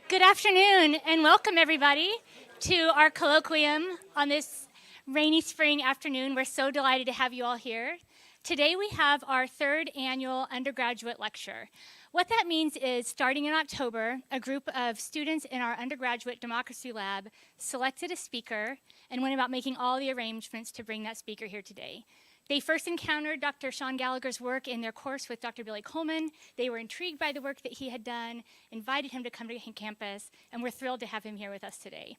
Good afternoon and welcome everybody to our colloquium on this rainy spring afternoon. We're so delighted to have you all here. Today we have our third annual undergraduate lecture. What that means is starting in October, a group of students in our undergraduate democracy lab selected a speaker and went about making all the arrangements to bring that speaker here today. They first encountered Dr. Sean Gallagher's work in their course with Dr. Billy Coleman. They were intrigued by the work that he had done, invited him to come to campus, and we're thrilled to have him here with us today.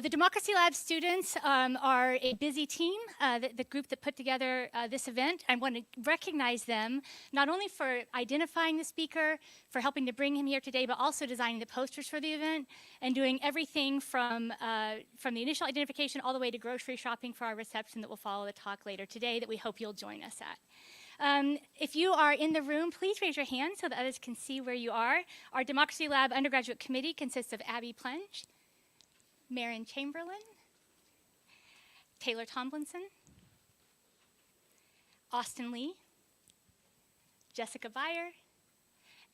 The Democracy Lab students are a busy team, the group that put together this event. I want to recognize them, not only for identifying the speaker, for helping to bring him here today, but also designing the posters for the event and doing everything from the initial identification all the way to grocery shopping for our reception that will follow the talk later today that we hope you'll join us at. If you are in the room, please raise your hand so that others can see where you are. Our Democracy Lab undergraduate committee consists of Abby Plenge, Marin Chamberlain, Taylor Tomlinson, Austin Lee, Jessica Beyer,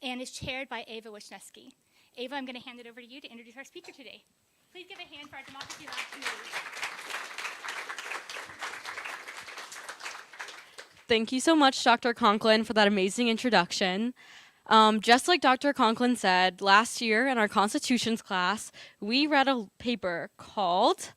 and is chaired by Ava Wisniewski. Ava, I'm going to hand it over to you to introduce our speaker today. Please give a hand for our Democracy Lab committee. Thank you so much, Dr. Conklin, for that amazing introduction. Just like Dr. Conklin said, last year in our Constitutions class, we read a paper called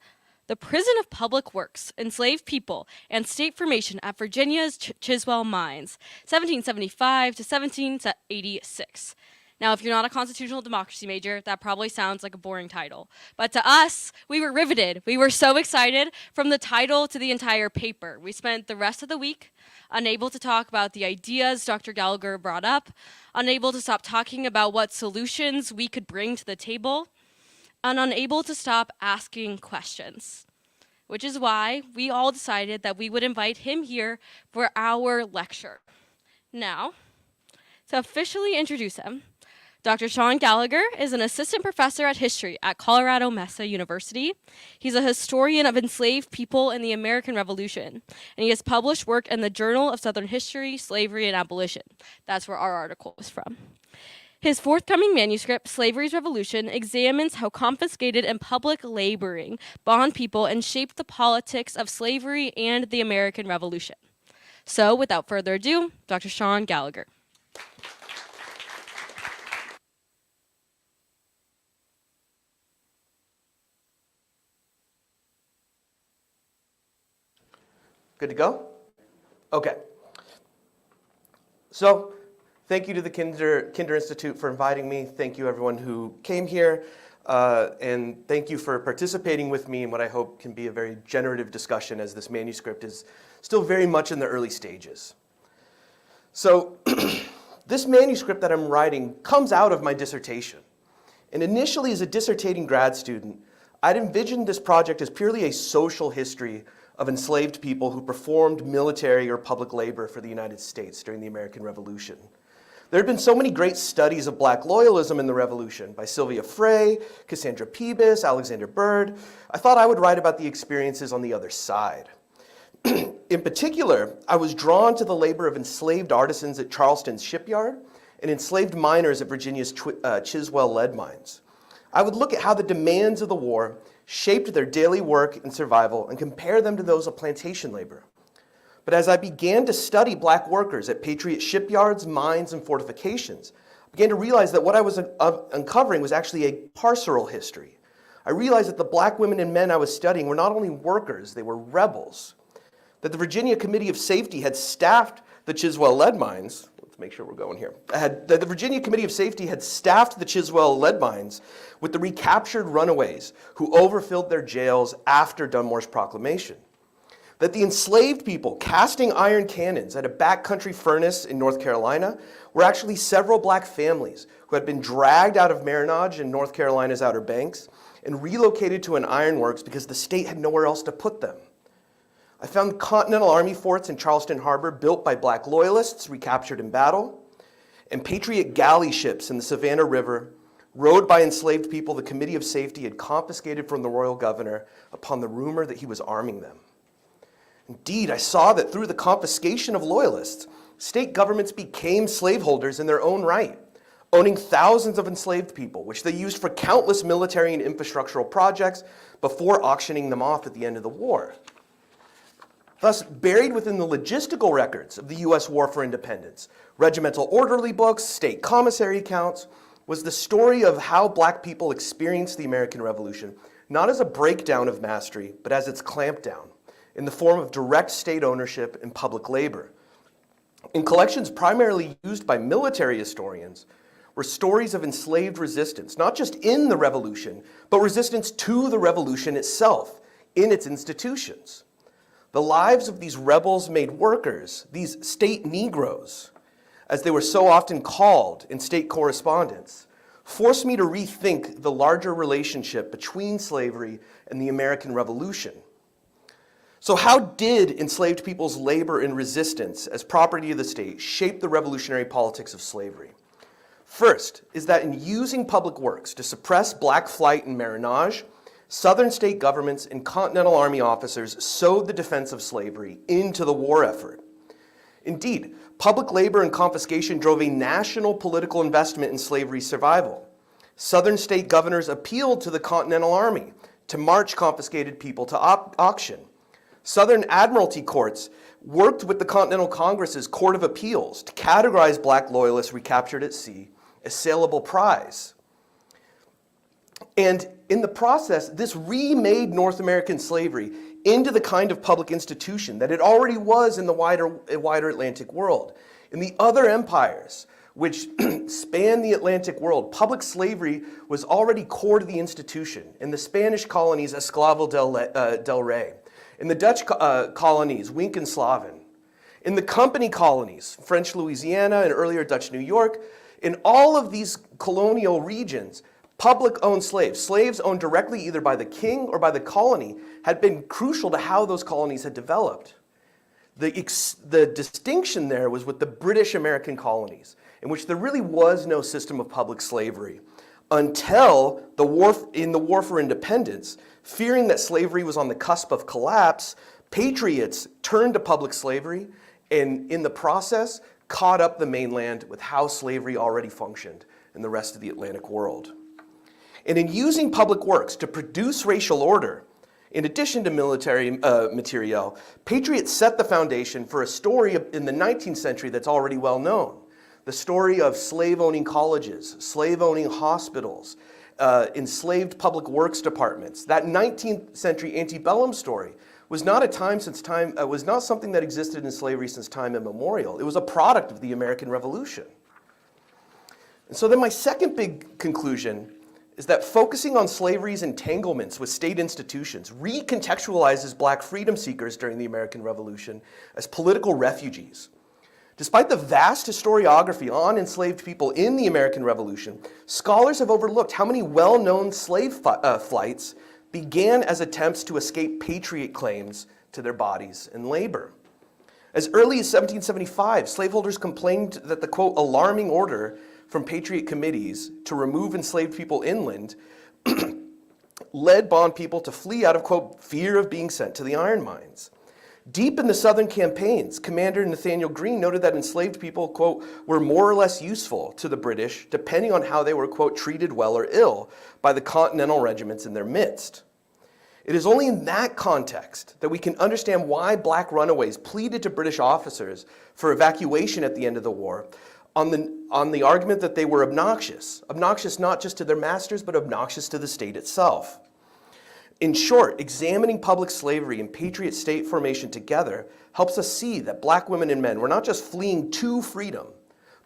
The Prison of Public Works, Enslaved People, and State Formation at Virginia's Chiswell Mines, 1775 to 1786. Now, if you're not a constitutional democracy major, that probably sounds like a boring title. But to us, we were riveted. We were so excited from the title to the entire paper. We spent the rest of the week unable to talk about the ideas Dr. Gallagher brought up, unable to stop talking about what solutions we could bring to the table, and unable to stop asking questions. Which is why we all decided that we would invite him here for our lecture. Now, to officially introduce him, Dr. Sean Gallagher is an assistant professor at history at Colorado Mesa University. He's a historian of enslaved people in the American Revolution, and he has published work in the Journal of Southern History, Slavery, and Abolition. That's where our article is from. His forthcoming manuscript, Slavery's Revolution, examines how confiscated and public laboring bond people and shaped the politics of slavery and the American Revolution. So, without further ado, Dr. Sean Gallagher. Good to go? Okay. So, thank you to the Kinder Institute for inviting me. Thank you everyone who came here. And thank you for participating with me in what I hope can be a very generative discussion, as this manuscript is still very much in the early stages. So, this manuscript that I'm writing comes out of my dissertation. And initially, as a dissertating grad student, I'd envisioned this project as purely a social history of enslaved people who performed military or public labor for the United States during the American Revolution. There had been so many great studies of black loyalism in the Revolution by Sylvia Frey, Cassandra Pebas, Alexander Byrd. I thought I would write about the experiences on the other side. In particular, I was drawn to the labor of enslaved artisans at Charleston's shipyard and enslaved miners at Virginia's Chiswell lead mines. I would look at how the demands of the war shaped their daily work and survival and compare them to those of plantation labor. But as I began to study black workers at Patriot shipyards, mines, and fortifications, I began to realize that what I was uncovering was actually a carceral history. I realized that the black women and men I was studying were not only workers, they were rebels. That the Virginia Committee of Safety had staffed the Chiswell lead mines. Let's make sure we're going here. The Virginia Committee of Safety had staffed the Chiswell lead mines with the recaptured runaways who overfilled their jails after Dunmore's proclamation. That the enslaved people casting iron cannons at a backcountry furnace in North Carolina were actually several black families who had been dragged out of Marinage in North Carolina's Outer Banks and relocated to an ironworks because the state had nowhere else to put them. I found Continental Army forts in Charleston Harbor built by black loyalists recaptured in battle. and Patriot galley ships in the Savannah River, rowed by enslaved people the Committee of Safety had confiscated from the royal governor upon the rumor that he was arming them. Indeed, I saw that through the confiscation of loyalists, state governments became slaveholders in their own right, owning thousands of enslaved people, which they used for countless military and infrastructural projects before auctioning them off at the end of the war. Thus, buried within the logistical records of the U.S. War for Independence, regimental orderly books, state commissary accounts, was the story of how black people experienced the American Revolution, not as a breakdown of mastery, but as its clampdown, in the form of direct state ownership and public labor. In collections primarily used by military historians were stories of enslaved resistance, not just in the revolution, but resistance to the revolution itself, in its institutions. The lives of these rebels-made workers, these state Negroes, as they were so often called in state correspondence, forced me to rethink the larger relationship between slavery and the American Revolution. So how did enslaved people's labor and resistance as property of the state shape the revolutionary politics of slavery? First is that in using public works to suppress black flight and marronage, Southern state governments and Continental Army officers sewed the defense of slavery into the war effort. Indeed, public labor and confiscation drove a national political investment in slavery's survival. Southern state governors appealed to the Continental Army to march confiscated people to auction. Southern admiralty courts worked with the Continental Congress's Court of Appeals to categorize black loyalists recaptured at sea as saleable prize. And in the process, this remade North American slavery into the kind of public institution that it already was in the wider Atlantic world. In the other empires, which span the Atlantic world, public slavery was already core to the institution. In the Spanish colonies, Esclavo del Rey. In the Dutch colonies, Winkenslaven. In the company colonies, French Louisiana and earlier Dutch New York, in all of these colonial regions, public-owned slaves owned directly either by the king or by the colony, had been crucial to how those colonies had developed. The distinction there was with the British American colonies, in which there really was no system of public slavery, until in the War for Independence, fearing that slavery was on the cusp of collapse, patriots turned to public slavery, and in the process, caught up the mainland with how slavery already functioned in the rest of the Atlantic world. And in using public works to produce racial order, in addition to military materiel, patriots set the foundation for a story in the 19th century that's already well known. The story of slave-owning colleges, slave-owning hospitals, enslaved public works departments. That 19th century antebellum story was not was not something that existed in slavery since time immemorial. It was a product of the American Revolution. And so then my second big conclusion is that focusing on slavery's entanglements with state institutions recontextualizes black freedom seekers during the American Revolution as political refugees. Despite the vast historiography on enslaved people in the American Revolution, scholars have overlooked how many well-known slave flights began as attempts to escape patriot claims to their bodies and labor. As early as 1775, slaveholders complained that the, quote, alarming order from patriot committees to remove enslaved people inland led bond people to flee out of, quote, fear of being sent to the iron mines. Deep in the Southern campaigns, Commander Nathaniel Greene noted that enslaved people, quote, were more or less useful to the British depending on how they were, quote, treated well or ill by the Continental regiments in their midst. It is only in that context that we can understand why black runaways pleaded to British officers for evacuation at the end of the war on the argument that they were obnoxious. Obnoxious not just to their masters, but obnoxious to the state itself. In short, examining public slavery and patriot state formation together helps us see that black women and men were not just fleeing to freedom,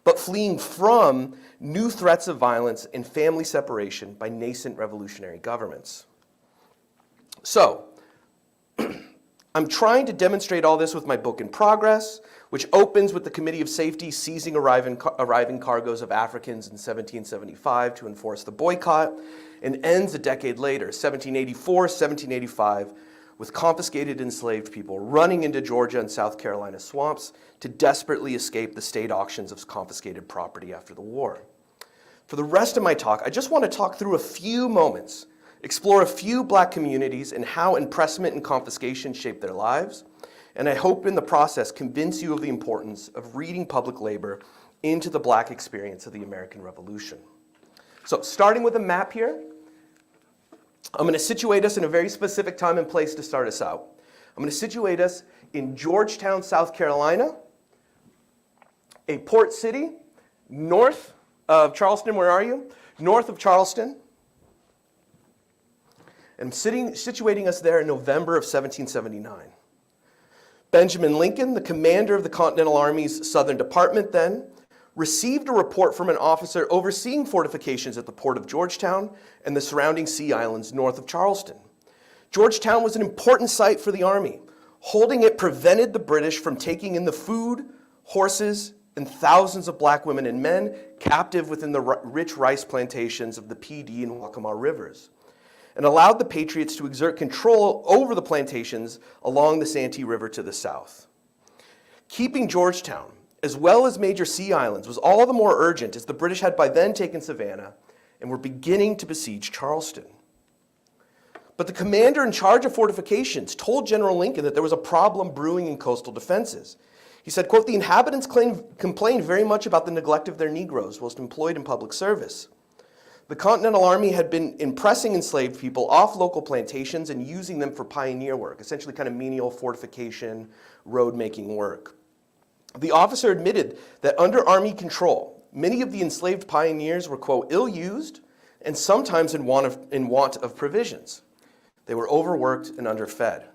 but fleeing from new threats of violence and family separation by nascent revolutionary governments. So, I'm trying to demonstrate all this with my book in progress, which opens with the Committee of Safety seizing arriving cargoes of Africans in 1775 to enforce the boycott, and ends a decade later, 1784, 1785, with confiscated enslaved people running into Georgia and South Carolina swamps to desperately escape the state auctions of confiscated property after the war. For the rest of my talk, I just want to talk through a few moments, explore a few Black communities and how impressment and confiscation shaped their lives, and I hope in the process convince you of the importance of reading public labor into the Black experience of the American Revolution. So starting with a map here, I'm going to situate us in a very specific time and place to start us out. I'm going to situate us in Georgetown, South Carolina, a port city north of Charleston. Where are you? North of Charleston. And I'm situating us there in November of 1779. Benjamin Lincoln, the commander of the Continental Army's Southern Department then, received a report from an officer overseeing fortifications at the port of Georgetown and the surrounding sea islands north of Charleston. Georgetown was an important site for the Army. Holding it prevented the British from taking in the food, horses, and thousands of Black women and men captive within the rich rice plantations of the PD and Waccamaw rivers, and allowed the Patriots to exert control over the plantations along the Santee River to the south. Keeping Georgetown, as well as major sea islands, was all the more urgent as the British had by then taken Savannah and were beginning to besiege Charleston. But the commander in charge of fortifications told General Lincoln that there was a problem brewing in coastal defenses. He said, quote, "The inhabitants complained very much about the neglect of their Negroes whilst employed in public service. The Continental Army had been impressing enslaved people off local plantations and using them for pioneer work, essentially kind of menial fortification, road-making work. The officer admitted that under Army control, many of the enslaved pioneers were, quote, ill-used and sometimes in want of provisions. They were overworked and underfed.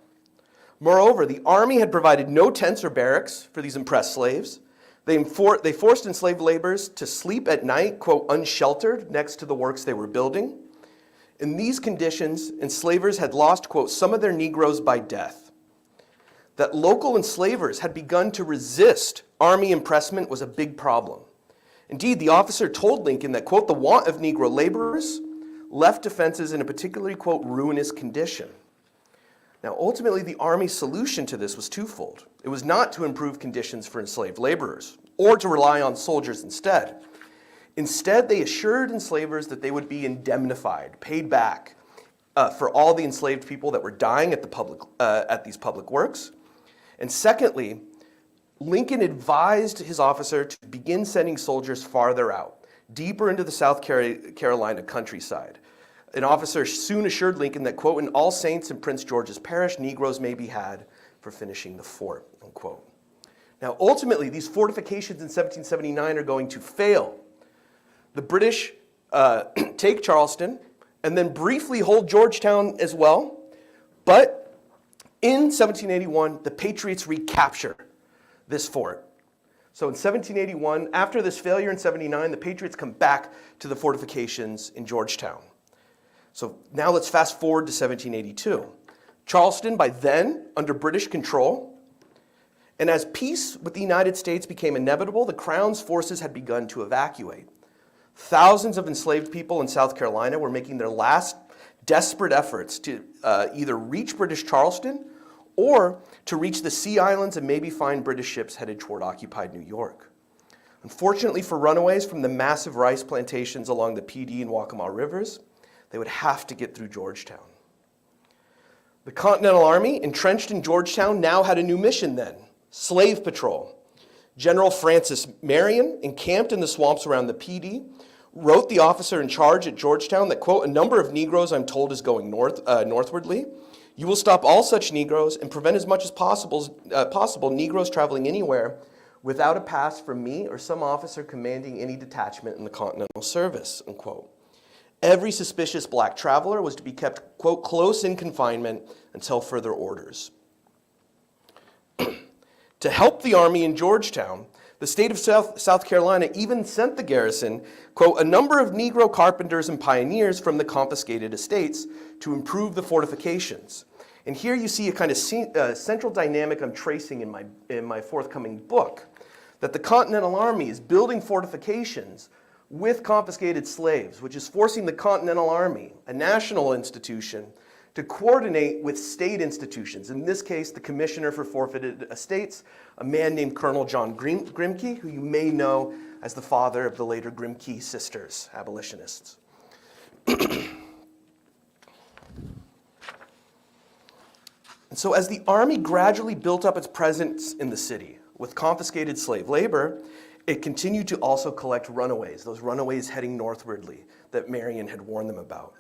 Moreover, the Army had provided no tents or barracks for these impressed slaves. They forced enslaved laborers to sleep at night, quote, unsheltered next to the works they were building. In these conditions, enslavers had lost, quote, some of their Negroes by death. That local enslavers had begun to resist Army impressment was a big problem. Indeed, the officer told Lincoln that, quote, the want of Negro laborers left defenses in a particularly, quote, ruinous condition. Now, ultimately, the Army's solution to this was twofold. It was not to improve conditions for enslaved laborers or to rely on soldiers instead. Instead, they assured enslavers that they would be indemnified, paid back for all the enslaved people that were dying at these public works. And secondly, Lincoln advised his officer to begin sending soldiers farther out, deeper into the South Carolina countryside. An officer soon assured Lincoln that, quote, in All Saints and Prince George's Parish, Negroes may be had for finishing the fort, unquote. Now, ultimately, these fortifications in 1779 are going to fail. The British take Charleston and then briefly hold Georgetown as well, but in 1781, the Patriots recapture this fort. So in 1781, after this failure in 79, the Patriots come back to the fortifications in Georgetown. So now let's fast forward to 1782. Charleston, by then, under British control, and as peace with the United States became inevitable, the Crown's forces had begun to evacuate. Thousands of enslaved people in South Carolina were making their last desperate efforts to either reach British Charleston or to reach the sea islands and maybe find British ships headed toward occupied New York. Unfortunately for runaways from the massive rice plantations along the PD and Waccamaw rivers, they would have to get through Georgetown. The Continental Army, entrenched in Georgetown, now had a new mission then, slave patrol. General Francis Marion, encamped in the swamps around the PD, wrote the officer in charge at Georgetown that, quote, a number of Negroes, I'm told, is going northwardly. You will stop all such Negroes and prevent as much as possible Negroes traveling anywhere without a pass from me or some officer commanding any detachment in the Continental Service, unquote. Every suspicious Black traveler was to be kept, quote, close in confinement until further orders. To help the Army in Georgetown, the state of South Carolina even sent the garrison, quote, a number of Negro carpenters and pioneers from the confiscated estates to improve the fortifications. And here you see a kind of central dynamic I'm tracing in my forthcoming book, that the Continental Army is building fortifications with confiscated slaves, which is forcing the Continental Army, a national institution, to coordinate with state institutions. In this case, the Commissioner for Forfeited Estates, a man named Colonel John Grimke, who you may know as the father of the later Grimke sisters, abolitionists. And so as the Army gradually built up its presence in the city with confiscated slave labor, it continued to also collect runaways, those runaways heading northwardly that Marion had warned them about.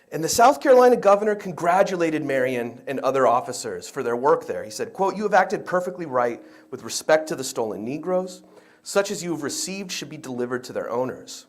And the South Carolina governor congratulated Marion and other officers for their work there. He said, quote, "You have acted perfectly right with respect to the stolen Negroes. Such as you have received should be delivered to their owners."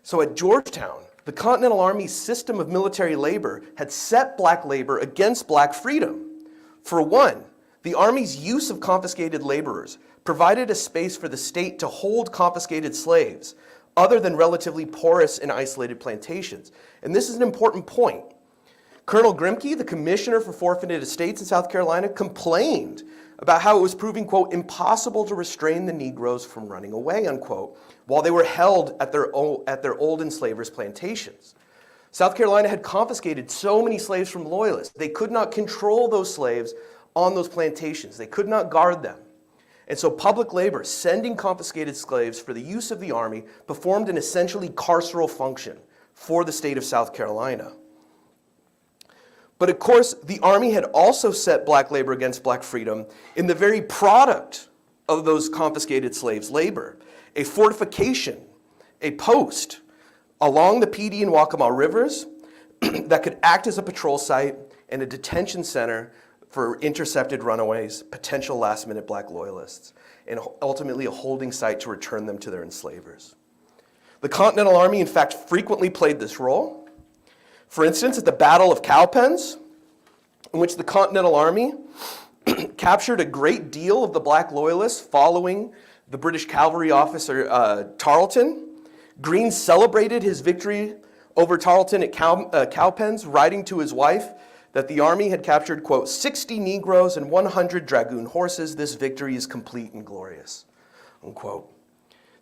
So at Georgetown, the Continental Army's system of military labor had set black labor against black freedom. For one, the Army's use of confiscated laborers provided a space for the state to hold confiscated slaves, other than relatively porous and isolated plantations. And this is an important point. Colonel Grimke, the Commissioner for Forfeited Estates in South Carolina, complained about how it was proving, quote, "impossible to restrain the Negroes from running away," unquote, while they were held at their old enslavers' plantations. South Carolina had confiscated so many slaves from loyalists, they could not control those slaves on those plantations. They could not guard them. And so public labor, sending confiscated slaves for the use of the Army, performed an essentially carceral function for the state of South Carolina. But of course, the Army had also set black labor against black freedom in the very product of those confiscated slaves' labor, a fortification, a post along the PD and Waccamaw rivers that could act as a patrol site and a detention center for intercepted runaways, potential last-minute black loyalists, and ultimately a holding site to return them to their enslavers. The Continental Army, in fact, frequently played this role. For instance, at the Battle of Cowpens, in which the Continental Army captured a great deal of the black loyalists following the British cavalry officer Tarleton, Greene celebrated his victory over Tarleton at Cowpens, writing to his wife that the Army had captured, quote, 60 Negroes and 100 dragoon horses. This victory is complete and glorious, unquote.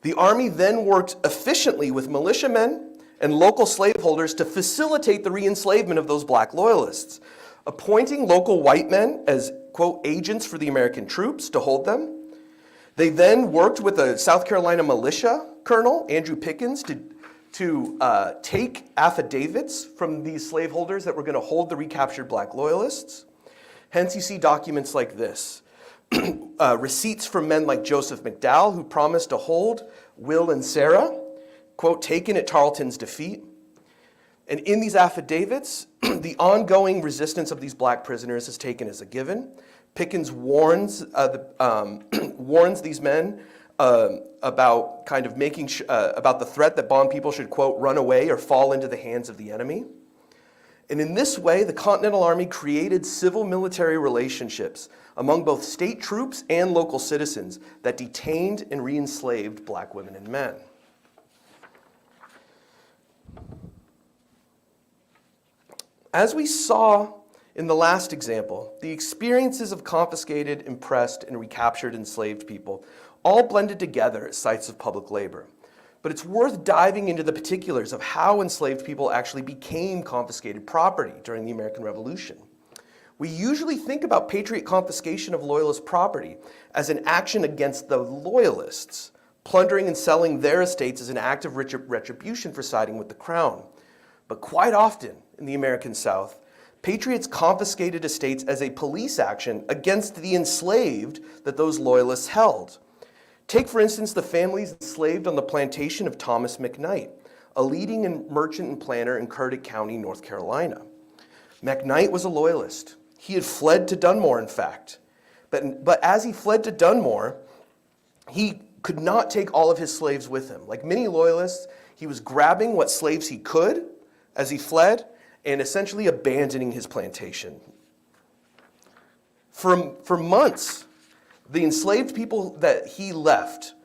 The Army then worked efficiently with militiamen and local slaveholders to facilitate the re-enslavement of those black loyalists, appointing local white men as, quote, agents for the American troops to hold them. They then worked with a South Carolina militia colonel, Andrew Pickens, to take affidavits from these slaveholders that were going to hold the recaptured black loyalists. Hence, you see documents like this. Receipts from men like Joseph McDowell, who promised to hold Will and Sarah, quote, taken at Tarleton's defeat. And in these affidavits, the ongoing resistance of these black prisoners is taken as a given. Pickens warns these men about kind of making about the threat that bond people should, quote, run away or fall into the hands of the enemy. And in this way, the Continental Army created civil-military relationships among both state troops and local citizens that detained and re-enslaved black women and men. As we saw in the last example, the experiences of confiscated, impressed, and recaptured enslaved people all blended together at sites of public labor. But it's worth diving into the particulars of how enslaved people actually became confiscated property during the American Revolution. We usually think about Patriot confiscation of Loyalist property as an action against the Loyalists, plundering and selling their estates as an act of retribution for siding with the Crown. But quite often in the American South, Patriots confiscated estates as a police action against the enslaved that those Loyalists held. Take, for instance, the families enslaved on the plantation of Thomas McKnight, a leading merchant and planter in Curdig County, North Carolina. McKnight was a Loyalist. He had fled to Dunmore, in fact. But as he fled to Dunmore, he could not take all of his slaves with him. Like many Loyalists, he was grabbing what slaves he could as he fled and essentially abandoning his plantation. For months, the enslaved people that he left,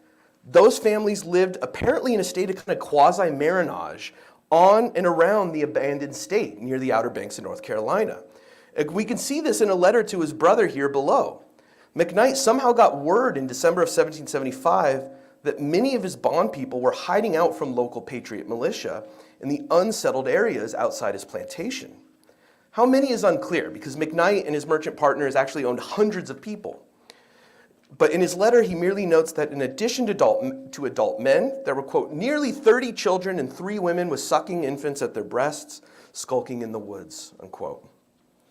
those families lived apparently in a state of kind of quasi-marronage on and around the abandoned state near the Outer Banks of North Carolina. We can see this in a letter to his brother here below. McKnight somehow got word in December of 1775 that many of his bond people were hiding out from local Patriot militia in the unsettled areas outside his plantation. How many is unclear, because McKnight and his merchant partners actually owned hundreds of people. But in his letter, he merely notes that in addition to adult men, there were, quote, nearly 30 children and 3 women with sucking infants at their breasts, skulking in the woods, unquote.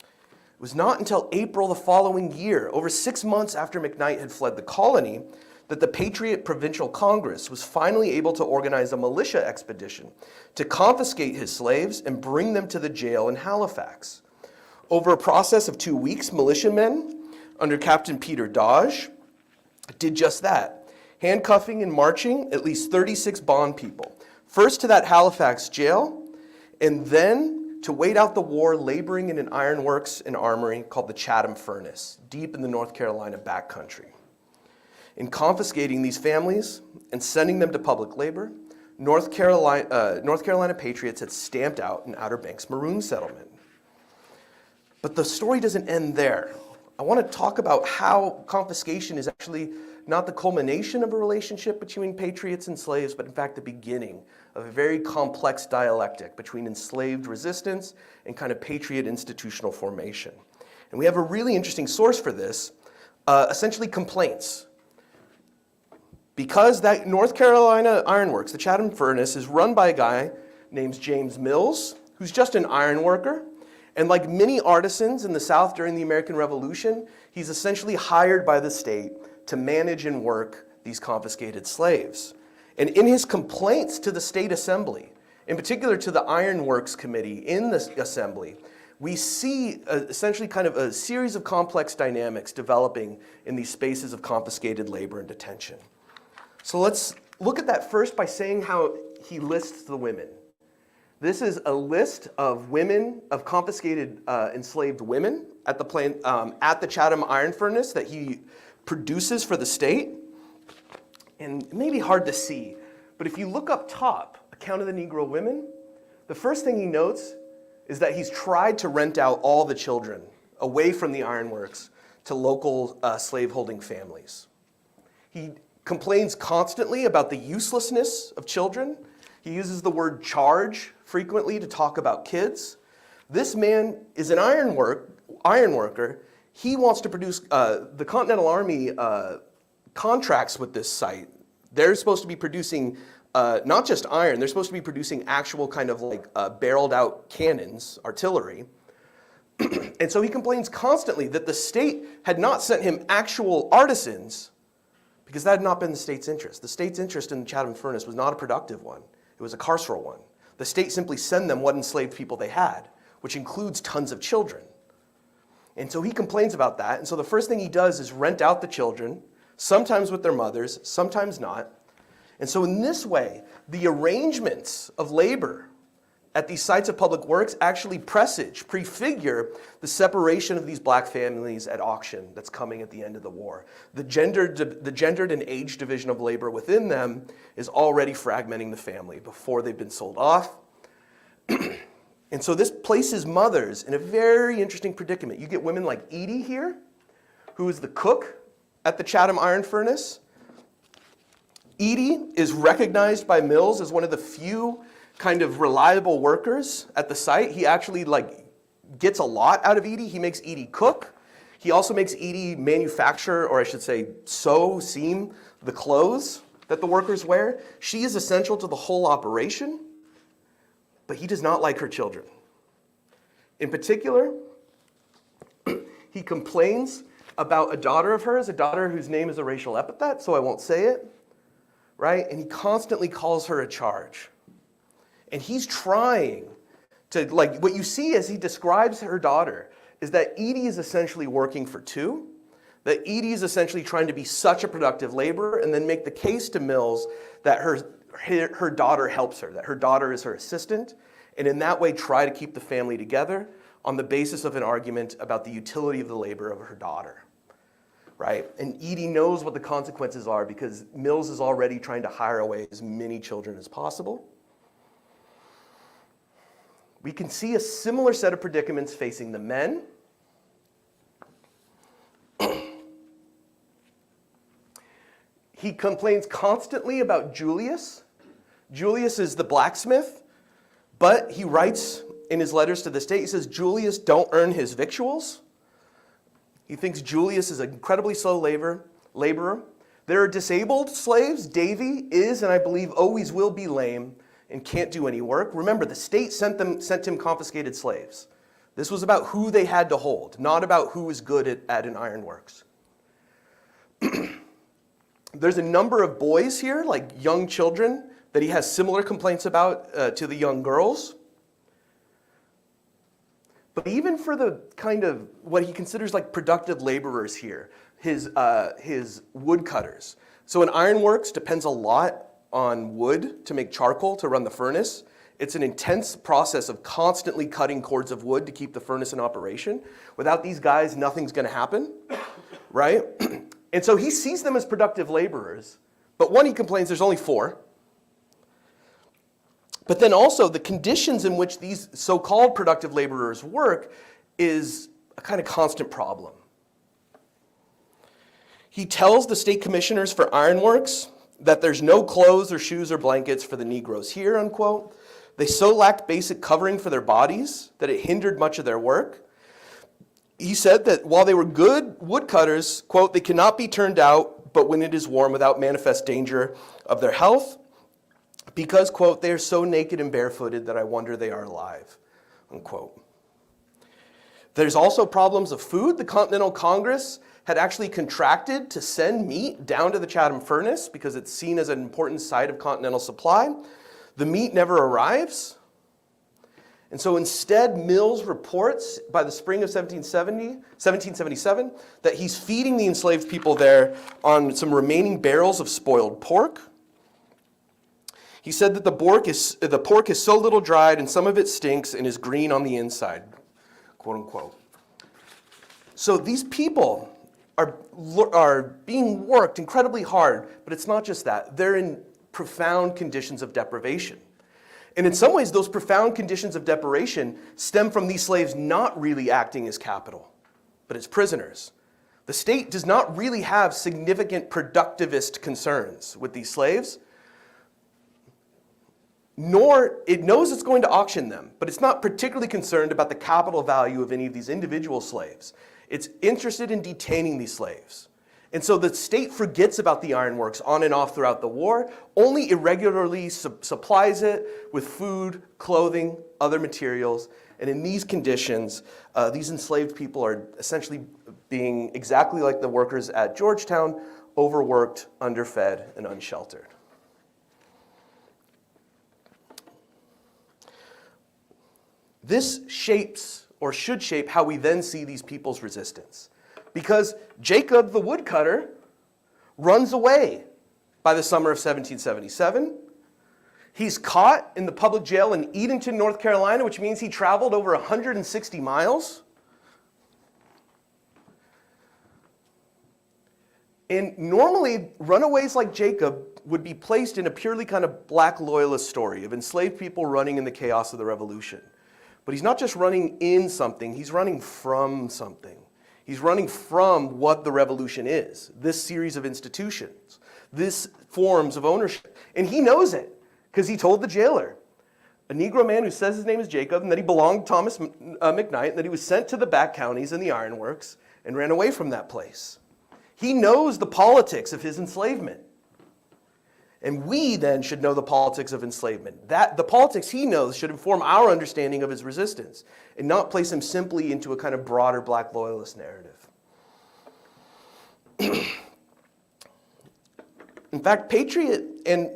It was not until April the following year, over 6 months after McKnight had fled the colony, that the Patriot Provincial Congress was finally able to organize a militia expedition to confiscate his slaves and bring them to the jail in Halifax. Over a process of 2 weeks, militiamen under Captain Peter Dodge did just that, handcuffing and marching at least 36 bond people, first to that Halifax jail, and then to wait out the war laboring in an ironworks and armory called the Chatham Furnace, deep in the North Carolina backcountry. In confiscating these families and sending them to public labor, North Carolina Patriots had stamped out an Outer Banks maroon settlement. But the story doesn't end there. I want to talk about how confiscation is actually not the culmination of a relationship between patriots and slaves, but in fact the beginning of a very complex dialectic between enslaved resistance and kind of patriot institutional formation. And we have a really interesting source for this, essentially complaints. Because that North Carolina ironworks, the Chatham Furnace, is run by a guy named James Mills, who's just an iron worker. And like many artisans in the South during the American Revolution, he's essentially hired by the state to manage and work these confiscated slaves. And in his complaints to the state assembly, in particular to the Ironworks Committee in the assembly, we see essentially kind of a series of complex dynamics developing in these spaces of confiscated labor and detention. So let's look at that first by saying how he lists the women. This is a list of women, of confiscated enslaved women at the Chatham Iron Furnace that he produces for the state. And it may be hard to see, but if you look up top, Account of the Negro Women, the first thing he notes is that he's tried to rent out all the children away from the ironworks to local slaveholding families. He complains constantly about the uselessness of children. He uses the word charge frequently to talk about kids. This man is an iron worker. He wants to produce, the Continental Army contracts with this site. They're supposed to be producing not just iron, they're supposed to be producing actual kind of like barreled out cannons, artillery. And so he complains constantly that the state had not sent him actual artisans because that had not been the state's interest. The state's interest in the Chatham Furnace was not a productive one. It was a carceral one. The state simply sent them what enslaved people they had, which includes tons of children. And so he complains about that. And so the first thing he does is rent out the children, sometimes with their mothers, sometimes not. And so in this way, the arrangements of labor at these sites of public works actually prefigure the separation of these black families at auction that's coming at the end of the war. The gendered and age division of labor within them is already fragmenting the family before they've been sold off. And so this places mothers in a very interesting predicament. You get women like Edie here, who is the cook at the Chatham Iron Furnace. Edie is recognized by Mills as one of the few kind of reliable workers at the site. He actually gets a lot out of Edie. He makes Edie cook. He also makes Edie manufacture, or I should say seam the clothes that the workers wear. She is essential to the whole operation, but he does not like her children. In particular, he complains about a daughter of hers, a daughter whose name is a racial epithet, so I won't say it, right? And he constantly calls her a charge. And he's trying to, what you see as he describes her daughter is that Edie is essentially working for two, that Edie is essentially trying to be such a productive laborer and then make the case to Mills that her daughter helps her, that her daughter is her assistant, and in that way try to keep the family together on the basis of an argument about the utility of the labor of her daughter, right? And Edie knows what the consequences are because Mills is already trying to hire away as many children as possible. We can see a similar set of predicaments facing the men. He complains constantly about Julius. Julius is the blacksmith, but he writes in his letters to the state, he says Julius don't earn his victuals. He thinks Julius is an incredibly slow laborer. There are disabled slaves. Davy is, and I believe always will be, lame and can't do any work. Remember, the state sent him confiscated slaves. This was about who they had to hold, not about who was good at an ironworks. There's a number of boys here, like young children, that he has similar complaints about to the young girls. But even for the kind of what he considers like productive laborers here, his woodcutters. So an ironworks depends a lot on wood to make charcoal to run the furnace. It's an intense process of constantly cutting cords of wood to keep the furnace in operation. Without these guys, nothing's going to happen, right? And so he sees them as productive laborers. But one, he complains there's only 4. But then also the conditions in which these so-called productive laborers work is a kind of constant problem. He tells the state commissioners for ironworks that there's no clothes or shoes or blankets for the Negroes here, unquote. They so lacked basic covering for their bodies that it hindered much of their work. He said that while they were good woodcutters, quote, they cannot be turned out, but when it is warm, without manifest danger of their health, because, quote, they are so naked and barefooted that I wonder they are alive, unquote. There's also problems of food. The Continental Congress had actually contracted to send meat down to the Chatham furnace because it's seen as an important site of continental supply. The meat never arrives. And so instead, Mills reports by the spring of 1777 that he's feeding the enslaved people there on some remaining barrels of spoiled pork. He said that the pork is so little dried and some of it stinks and is green on the inside, quote unquote. So these people are being worked incredibly hard, but it's not just that. They're in profound conditions of deprivation. And in some ways, those profound conditions of deprivation stem from these slaves not really acting as capital, but as prisoners. The state does not really have significant productivist concerns with these slaves, nor it knows it's going to auction them, but it's not particularly concerned about the capital value of any of these individual slaves. It's interested in detaining these slaves. And so the state forgets about the ironworks on and off throughout the war, only irregularly supplies it with food, clothing, other materials. And in these conditions, these enslaved people are essentially being exactly like the workers at Georgetown, overworked, underfed, and unsheltered. This shapes, or should shape, how we then see these people's resistance. Because Jacob the woodcutter runs away by the summer of 1777. He's caught in the public jail in Edenton, North Carolina, which means he traveled over 160 miles. And normally, runaways like Jacob would be placed in a purely kind of black loyalist story of enslaved people running in the chaos of the revolution. But he's not just running in something, he's running from something. He's running from what the revolution is, this series of institutions, this forms of ownership. And he knows it, because he told the jailer, a Negro man who says his name is Jacob, and that he belonged to Thomas McKnight, and that he was sent to the back counties and the ironworks and ran away from that place. He knows the politics of his enslavement. And we then should know the politics of enslavement. The politics he knows should inform our understanding of his resistance and not place him simply into a kind of broader black loyalist narrative. In fact, Patriot, and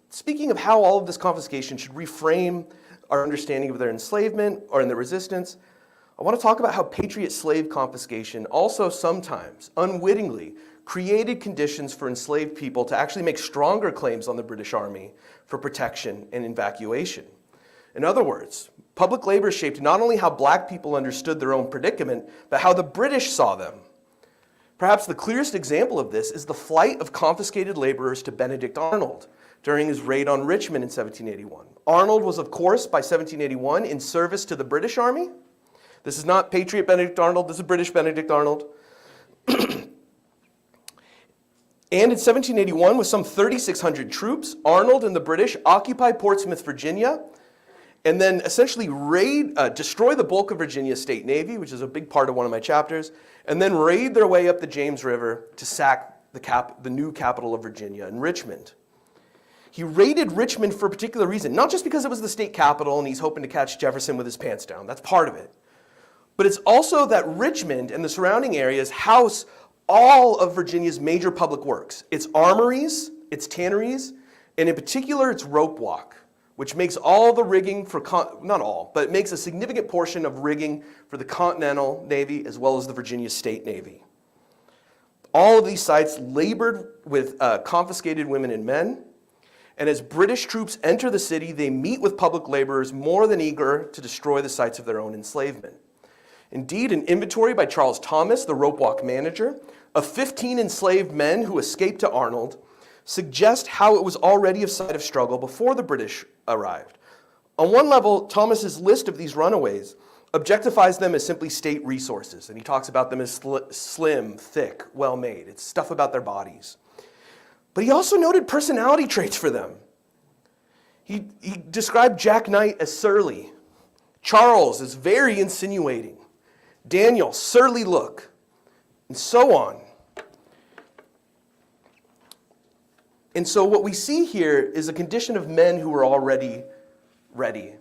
speaking of how all of this confiscation should reframe our understanding of their enslavement or in their resistance, I want to talk about how Patriot slave confiscation also sometimes, unwittingly, created conditions for enslaved people to actually make stronger claims on the British Army for protection and evacuation. In other words, public labor shaped not only how black people understood their own predicament, but how the British saw them. Perhaps the clearest example of this is the flight of confiscated laborers to Benedict Arnold during his raid on Richmond in 1781. Arnold was, of course, by 1781 in service to the British Army. This is not Patriot Benedict Arnold, this is British Benedict Arnold. And in 1781, with some 3,600 troops, Arnold and the British occupy Portsmouth, Virginia, and then essentially destroy the bulk of Virginia's state navy, which is a big part of one of my chapters, and then raid their way up the James River to sack the new capital of Virginia in Richmond. He raided Richmond for a particular reason, not just because it was the state capital and he's hoping to catch Jefferson with his pants down. That's part of it. But it's also that Richmond and the surrounding areas house all of Virginia's major public works. Its armories, its tanneries, and in particular its rope walk, which makes all the rigging for, not all, but it makes a significant portion of rigging for the Continental Navy as well as the Virginia State Navy. All of these sites labored with confiscated women and men, and as British troops enter the city, they meet with public laborers more than eager to destroy the sites of their own enslavement. Indeed, an inventory by Charles Thomas, the rope walk manager, of 15 enslaved men who escaped to Arnold suggest how it was already a site of struggle before the British arrived. On one level, Thomas's list of these runaways objectifies them as simply state resources, and he talks about them as slim, thick, well-made. It's stuff about their bodies. But he also noted personality traits for them. He described Jack Knight as surly, Charles as very insinuating, Daniel, surly look, and so on. And so what we see here is a condition of men who were already ready.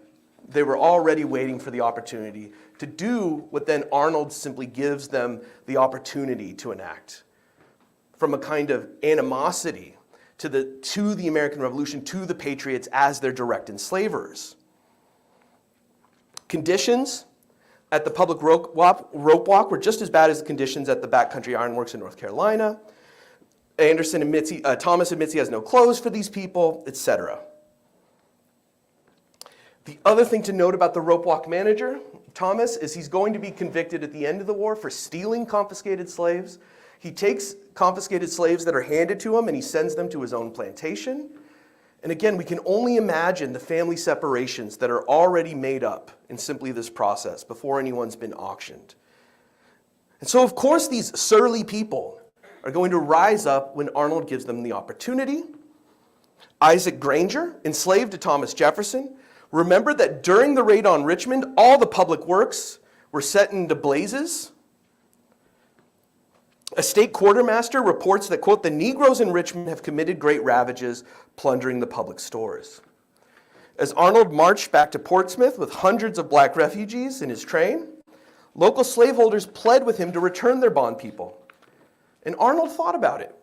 They were already waiting for the opportunity to do what then Arnold simply gives them the opportunity to enact. From a kind of animosity to the American Revolution, to the Patriots as their direct enslavers. Conditions at the public rope walk were just as bad as the conditions at the backcountry ironworks in North Carolina. Thomas admits he has no clothes for these people, etc. The other thing to note about the rope walk manager, Thomas, is he's going to be convicted at the end of the war for stealing confiscated slaves. He takes confiscated slaves that are handed to him and he sends them to his own plantation. And again, we can only imagine the family separations that are already made up in simply this process before anyone's been auctioned. And so, of course, these surly people are going to rise up when Arnold gives them the opportunity. Isaac Granger, enslaved to Thomas Jefferson, remembered that during the raid on Richmond, all the public works were set into blazes. A state quartermaster reports that, quote, the Negroes in Richmond have committed great ravages, plundering the public stores. As Arnold marched back to Portsmouth with hundreds of black refugees in his train, local slaveholders pled with him to return their bond people. And Arnold thought about it.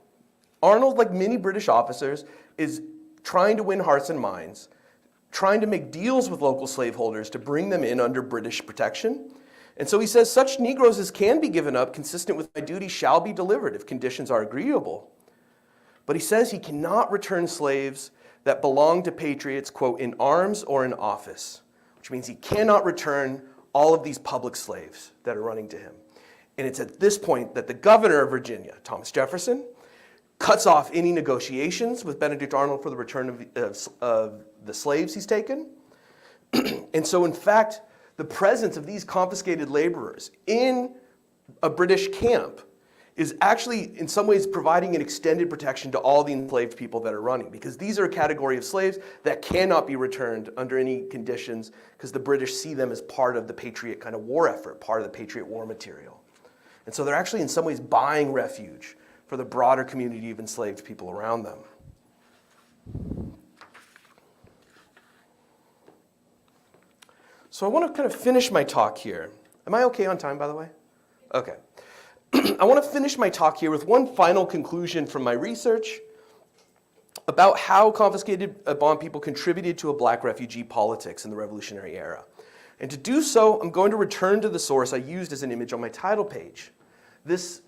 Arnold, like many British officers, is trying to win hearts and minds, trying to make deals with local slaveholders to bring them in under British protection. And so he says, such Negroes as can be given up, consistent with my duty, shall be delivered if conditions are agreeable. But he says he cannot return slaves that belong to patriots, quote, in arms or in office, which means he cannot return all of these public slaves that are running to him. And it's at this point that the governor of Virginia, Thomas Jefferson, cuts off any negotiations with Benedict Arnold for the return of the slaves he's taken. And so, in fact, the presence of these confiscated laborers in a British camp is actually, in some ways, providing an extended protection to all the enslaved people that are running, because these are a category of slaves that cannot be returned under any conditions, because the British see them as part of the Patriot kind of war effort, part of the Patriot war material. And so they're actually, in some ways, buying refuge for the broader community of enslaved people around them. So I want to kind of finish my talk here. Am I okay on time, by the way? Okay. I want to finish my talk here with one final conclusion from my research about how confiscated bond people contributed to a black refugee politics in the Revolutionary era. And to do so, I'm going to return to the source I used as an image on my title page. This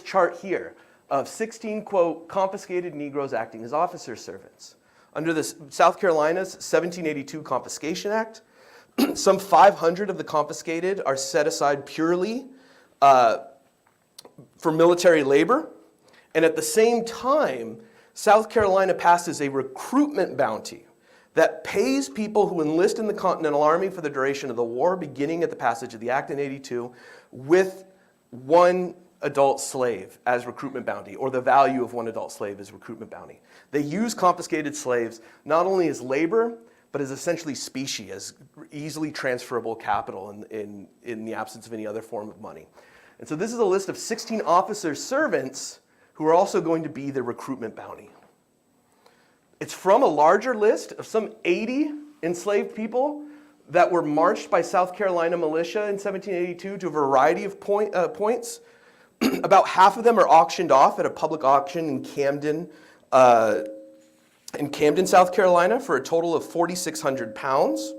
chart here of 16, quote, confiscated Negroes acting as officers' servants. Under the South Carolina's 1782 Confiscation Act, some 500 of the confiscated are set aside purely for military labor. And at the same time, South Carolina passes a recruitment bounty that pays people who enlist in the Continental Army for the duration of the war, beginning at the passage of the Act in 82, with one adult slave as recruitment bounty, or the value of one adult slave as recruitment bounty. They use confiscated slaves not only as labor, but as essentially specie, as easily transferable capital in the absence of any other form of money. And so this is a list of 16 officers' servants who are also going to be the recruitment bounty. It's from a larger list of some 80 enslaved people that were marched by South Carolina militia in 1782 to a variety of points. About half of them are auctioned off at a public auction in Camden, South Carolina, for a total of 4,600 pounds.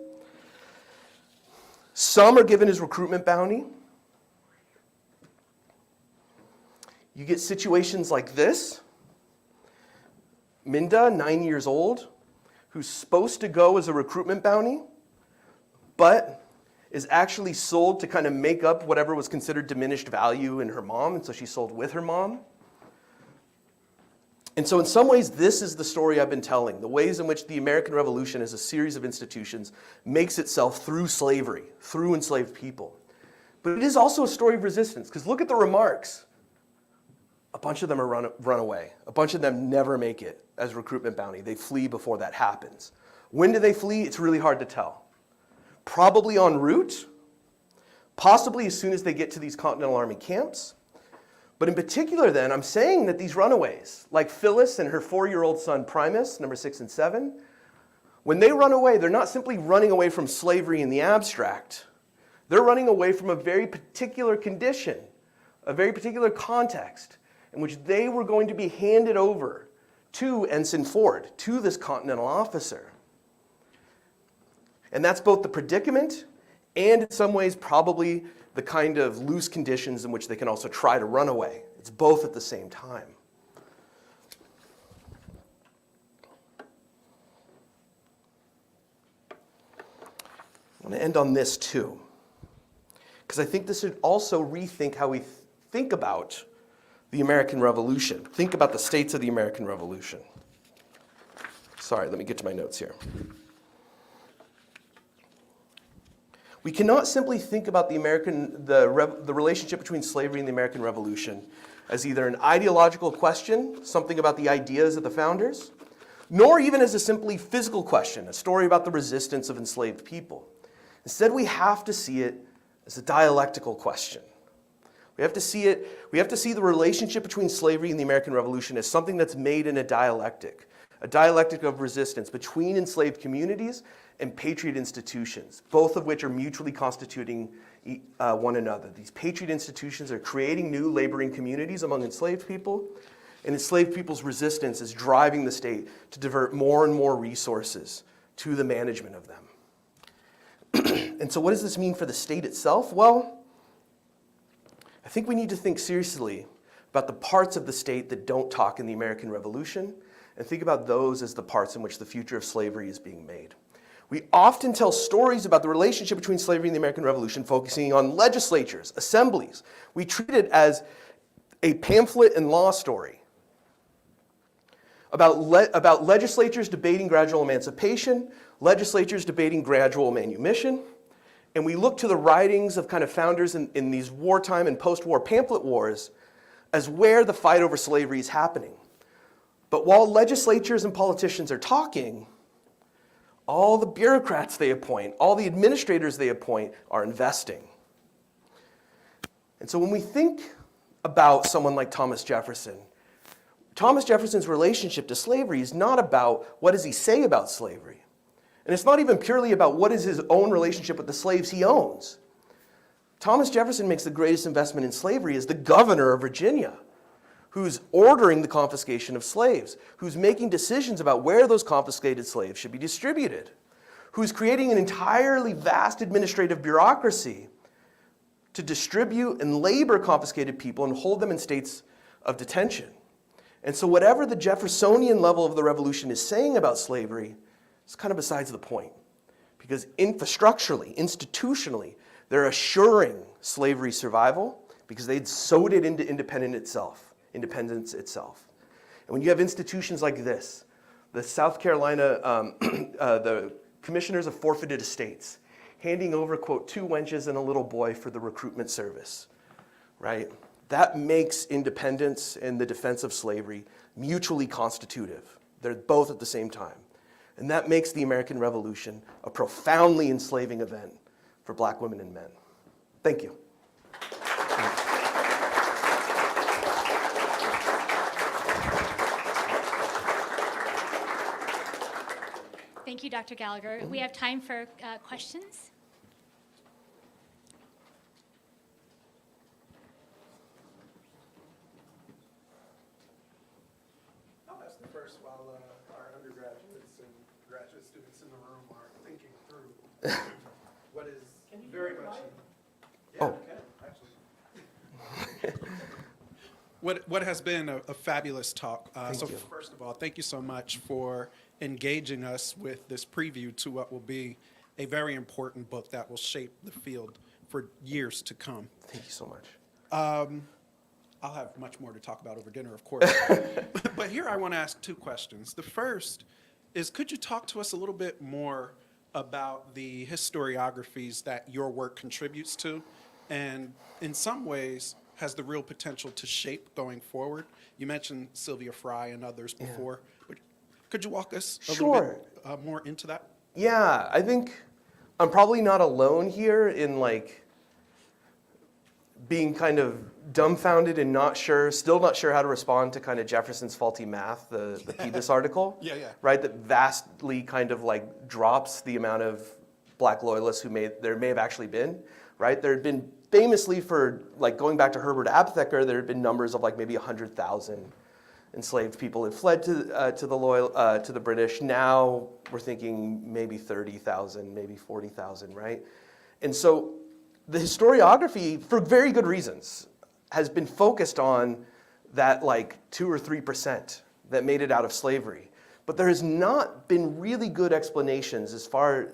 Some are given as recruitment bounty. You get situations like this. Minda, 9 years old, who's supposed to go as a recruitment bounty, but is actually sold to kind of make up whatever was considered diminished value in her mom, and so she's sold with her mom. And so in some ways, this is the story I've been telling, the ways in which the American Revolution as a series of institutions makes itself through slavery, through enslaved people. But it is also a story of resistance, because look at the remarks. A bunch of them are run away. A bunch of them never make it as recruitment bounty. They flee before that happens. When do they flee? It's really hard to tell. Probably en route, possibly as soon as they get to these Continental Army camps. But in particular then, I'm saying that these runaways, like Phyllis and her 4-year-old son Primus, number 6 and 7, when they run away, they're not simply running away from slavery in the abstract. They're running away from a very particular condition, a very particular context, in which they were going to be handed over to Ensign Ford, to this Continental officer. And that's both the predicament and in some ways probably the kind of loose conditions in which they can also try to run away. It's both at the same time. I want to end on this too, because I think this should also rethink how we think about the American Revolution. Think about the states of the American Revolution. Sorry, let me get to my notes here. We cannot simply think about the relationship between slavery and the American Revolution as either an ideological question, something about the ideas of the founders, nor even as a simply physical question, a story about the resistance of enslaved people. Instead, we have to see it as a dialectical question. We have to see the relationship between slavery and the American Revolution as something that's made in a dialectic of resistance between enslaved communities and patriot institutions, both of which are mutually constituting one another. These patriot institutions are creating new laboring communities among enslaved people, and enslaved people's resistance is driving the state to divert more and more resources to the management of them. And so what does this mean for the state itself? Well, I think we need to think seriously about the parts of the state that don't talk in the American Revolution, and think about those as the parts in which the future of slavery is being made. We often tell stories about the relationship between slavery and the American Revolution focusing on legislatures, assemblies. We treat it as a pamphlet and law story about legislatures debating gradual emancipation, legislatures debating gradual manumission, and we look to the writings of kind of founders in these wartime and post-war pamphlet wars as where the fight over slavery is happening. But while legislatures and politicians are talking, all the bureaucrats they appoint, all the administrators they appoint are investing. And so when we think about someone like Thomas Jefferson's relationship to slavery is not about what does he say about slavery. And it's not even purely about what is his own relationship with the slaves he owns. Thomas Jefferson makes the greatest investment in slavery as the governor of Virginia, who's ordering the confiscation of slaves, who's making decisions about where those confiscated slaves should be distributed, who's creating an entirely vast administrative bureaucracy to distribute and labor confiscated people and hold them in states of detention. And so whatever the Jeffersonian level of the revolution is saying about slavery, it's kind of besides the point. Because infrastructurally, institutionally, they're assuring slavery's survival because they'd sewed it into independence itself. And when you have institutions like this, the South Carolina, the commissioners of forfeited estates, handing over, quote, 2 wenches and a little boy for the recruitment service, right? That makes independence and the defense of slavery mutually constitutive. They're both at the same time. And that makes the American Revolution a profoundly enslaving event for black women and men. Thank you. Thank you, Dr. Gallagher. We have time for questions. I'll ask the first while our undergraduates and graduate students in the room are thinking through what is very much. Yeah, actually. What has been a fabulous talk. So you. first of all, thank you so much for engaging us with this preview to what will be a very important book that will shape the field for years to come. Thank you so much. I'll have much more to talk about over dinner, of course. But here I want to ask two questions. The first is, could you talk to us a little bit more about the historiographies that your work contributes to, and in some ways has the real potential to shape going forward? You mentioned Sylvia Fry and others before, but could you walk us a little bit more into that? Yeah, I think I'm probably not alone here in like being kind of dumbfounded and still not sure how to respond to kind of Jefferson's faulty math, the Pebis article. Yeah. Right, that vastly kind of like drops the amount of black loyalists there may have actually been, right? There had been famously for like going back to Herbert Apotheker, there had been numbers of like maybe 100,000 enslaved people had fled to the British. Now we're thinking maybe 30,000, maybe 40,000, right? And so the historiography, for very good reasons, has been focused on that like 2 or 3% that made it out of slavery. But there has not been really good explanations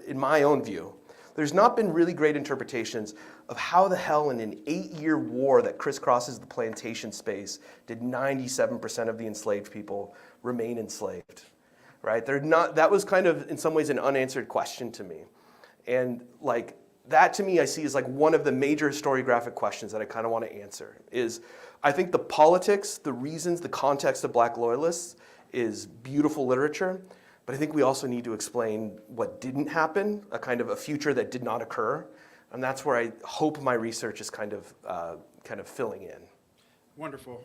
in my own view, there's not been really great interpretations of how the hell in an 8-year war that crisscrosses the plantation space did 97% of the enslaved people remain enslaved, right? That was kind of in some ways an unanswered question to me. And like that to me I see as like one of the major historiographic questions that I kind of want to answer is I think the politics, the reasons, the context of black loyalists is beautiful literature. But I think we also need to explain what didn't happen, a kind of a future that did not occur. And that's where I hope my research is kind of filling in. Wonderful.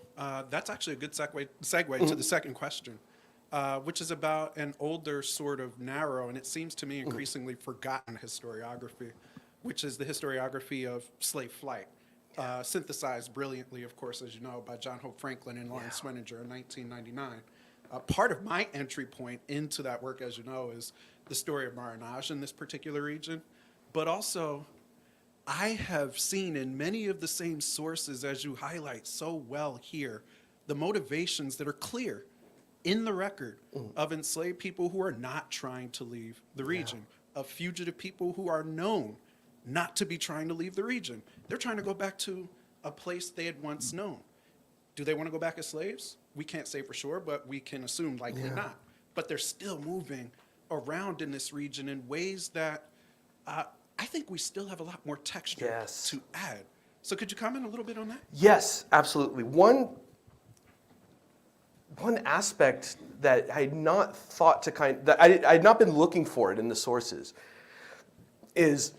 That's actually a good segue to the second question, which is about an older sort of narrow, and it seems to me increasingly forgotten historiography, which is the historiography of slave flight, synthesized brilliantly, of course, as you know, by John Hope Franklin and Lawrence Sweninger in 1999. Part of my entry point into that work, as you know, is the story of Marinage in this particular region. But also, I have seen in many of the same sources, as you highlight so well here, the motivations that are clear in the record of enslaved people who are not trying to leave the region, of fugitive people who are known not to be trying to leave the region. They're trying to go back to a place they had once known. Do they want to go back as slaves? We can't say for sure, but we can assume likely not. But they're still moving around in this region in ways that I think we still have a lot more texture to add. So could you comment a little bit on that? Yes, absolutely. One aspect that I had not thought to that I had not been looking for it in the sources is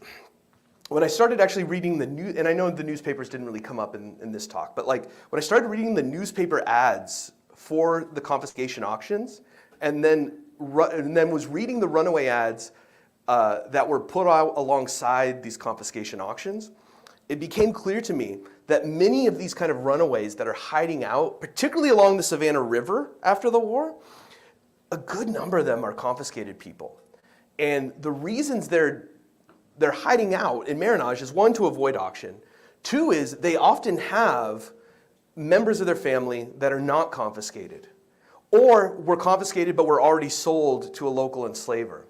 when I started actually reading the news, and I know the newspapers didn't really come up in this talk, but like when I started reading the newspaper ads for the confiscation auctions, and then was reading the runaway ads that were put out alongside these confiscation auctions, it became clear to me that many of these kind of runaways that are hiding out, particularly along the Savannah River after the war, a good number of them are confiscated people. And the reasons they're hiding out in Marinage is, one, to avoid auction. Two is they often have members of their family that are not confiscated, or were confiscated but were already sold to a local enslaver.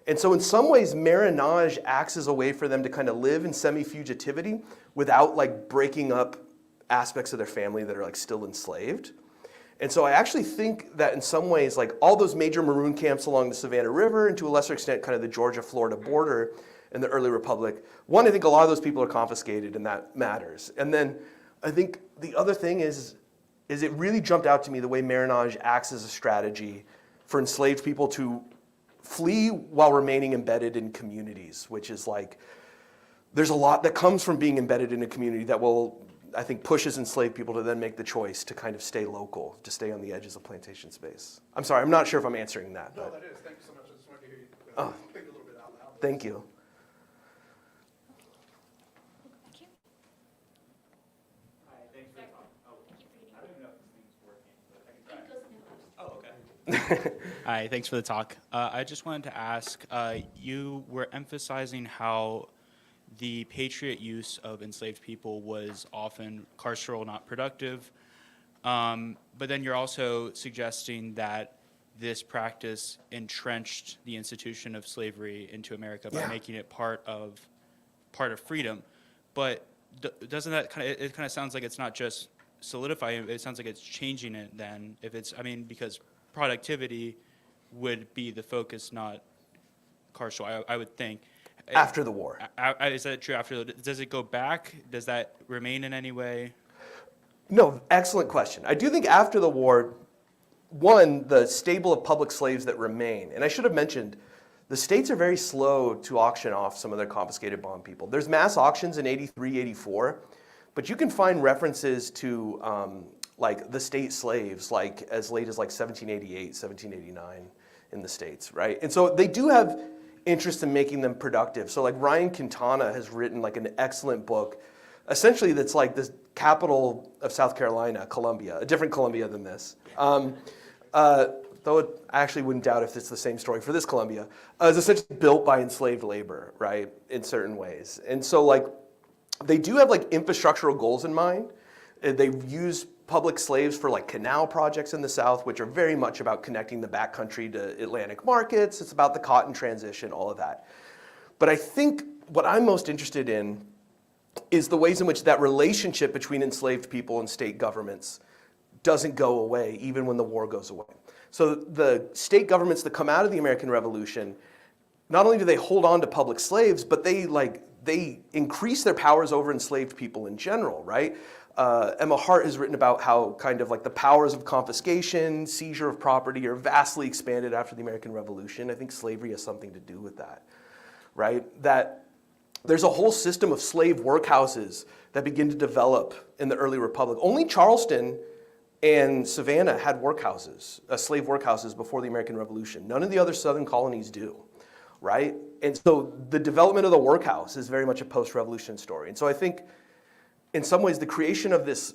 And so in some ways, Marinage acts as a way for them to kind of live in semi-fugitivity without like breaking up aspects of their family that are like still enslaved. And so I actually think that in some ways, like all those major maroon camps along the Savannah River, and to a lesser extent kind of the Georgia-Florida border in the early republic, one, I think a lot of those people are confiscated, and that matters. And then I think the other thing is it really jumped out to me the way Marinage acts as a strategy for enslaved people to flee while remaining embedded in communities, which is like, there's a lot that comes from being embedded in a community that will, I think, pushes enslaved people to then make the choice to kind of stay local, to stay on the edges of plantation space. I'm sorry, I'm not sure if I'm answering that. No, But that is. Thank you so much. I just wanted to hear you think a little bit out loud. thank you. Thank you. Hi, thanks for the talk. Oh, I don't even know if this thing's working, but I can try. Oh, okay. Hi, thanks for the talk. I just wanted to ask, you were emphasizing how the Patriot use of enslaved people was often carceral, not productive. But then you're also suggesting that this practice entrenched the institution of slavery into America by Yeah. making it part of freedom. But doesn't that it kind of sounds like it's not just solidifying, it sounds like it's changing it then, if it's, I mean, because productivity would be the focus, not carceral, I would think. After the war. Is that true after? Does it go back? Does that remain in any way? No, excellent question. I do think after the war, one, the stable of public slaves that remain, and I should have mentioned, the states are very slow to auction off some of their confiscated bond people. There's mass auctions in 83, 84, but you can find references to like the state slaves like as late as like 1788, 1789 in the States, right? And so they do have interest in making them productive. So like Ryan Quintana has written like an excellent book, essentially that's like the capital of South Carolina, Columbia, a different Columbia than this. Though I actually wouldn't doubt if it's the same story for this Columbia, is essentially built by enslaved labor, right, in certain ways. And so like they do have like infrastructural goals in mind. They've used public slaves for like canal projects in the South, which are very much about connecting the backcountry to Atlantic markets. It's about the cotton transition, all of that. But I think what I'm most interested in is the ways in which that relationship between enslaved people and state governments doesn't go away even when the war goes away. So the state governments that come out of the American Revolution, not only do they hold on to public slaves, but they increase their powers over enslaved people in general, right? Emma Hart has written about how kind of like the powers of confiscation, seizure of property are vastly expanded after the American Revolution. I think slavery has something to do with that, right? That there's a whole system of slave workhouses that begin to develop in the early republic. Only Charleston and Savannah had workhouses, slave workhouses before the American Revolution. None of the other southern colonies do, right? And so the development of the workhouse is very much a post-revolution story. And so I think in some ways, the creation of this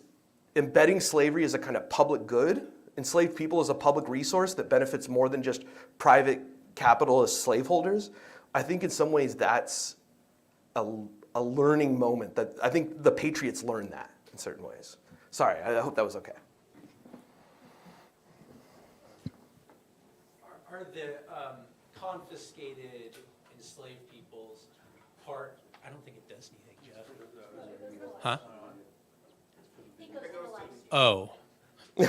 embedding slavery as a kind of public good, enslaved people as a public resource that benefits more than just private capitalist slaveholders, I think in some ways that's a learning moment that I think the Patriots learned that in certain ways. Sorry, I hope that was okay. Are the confiscated enslaved people's part? I don't think it does anything, Jeff. Huh? Oh,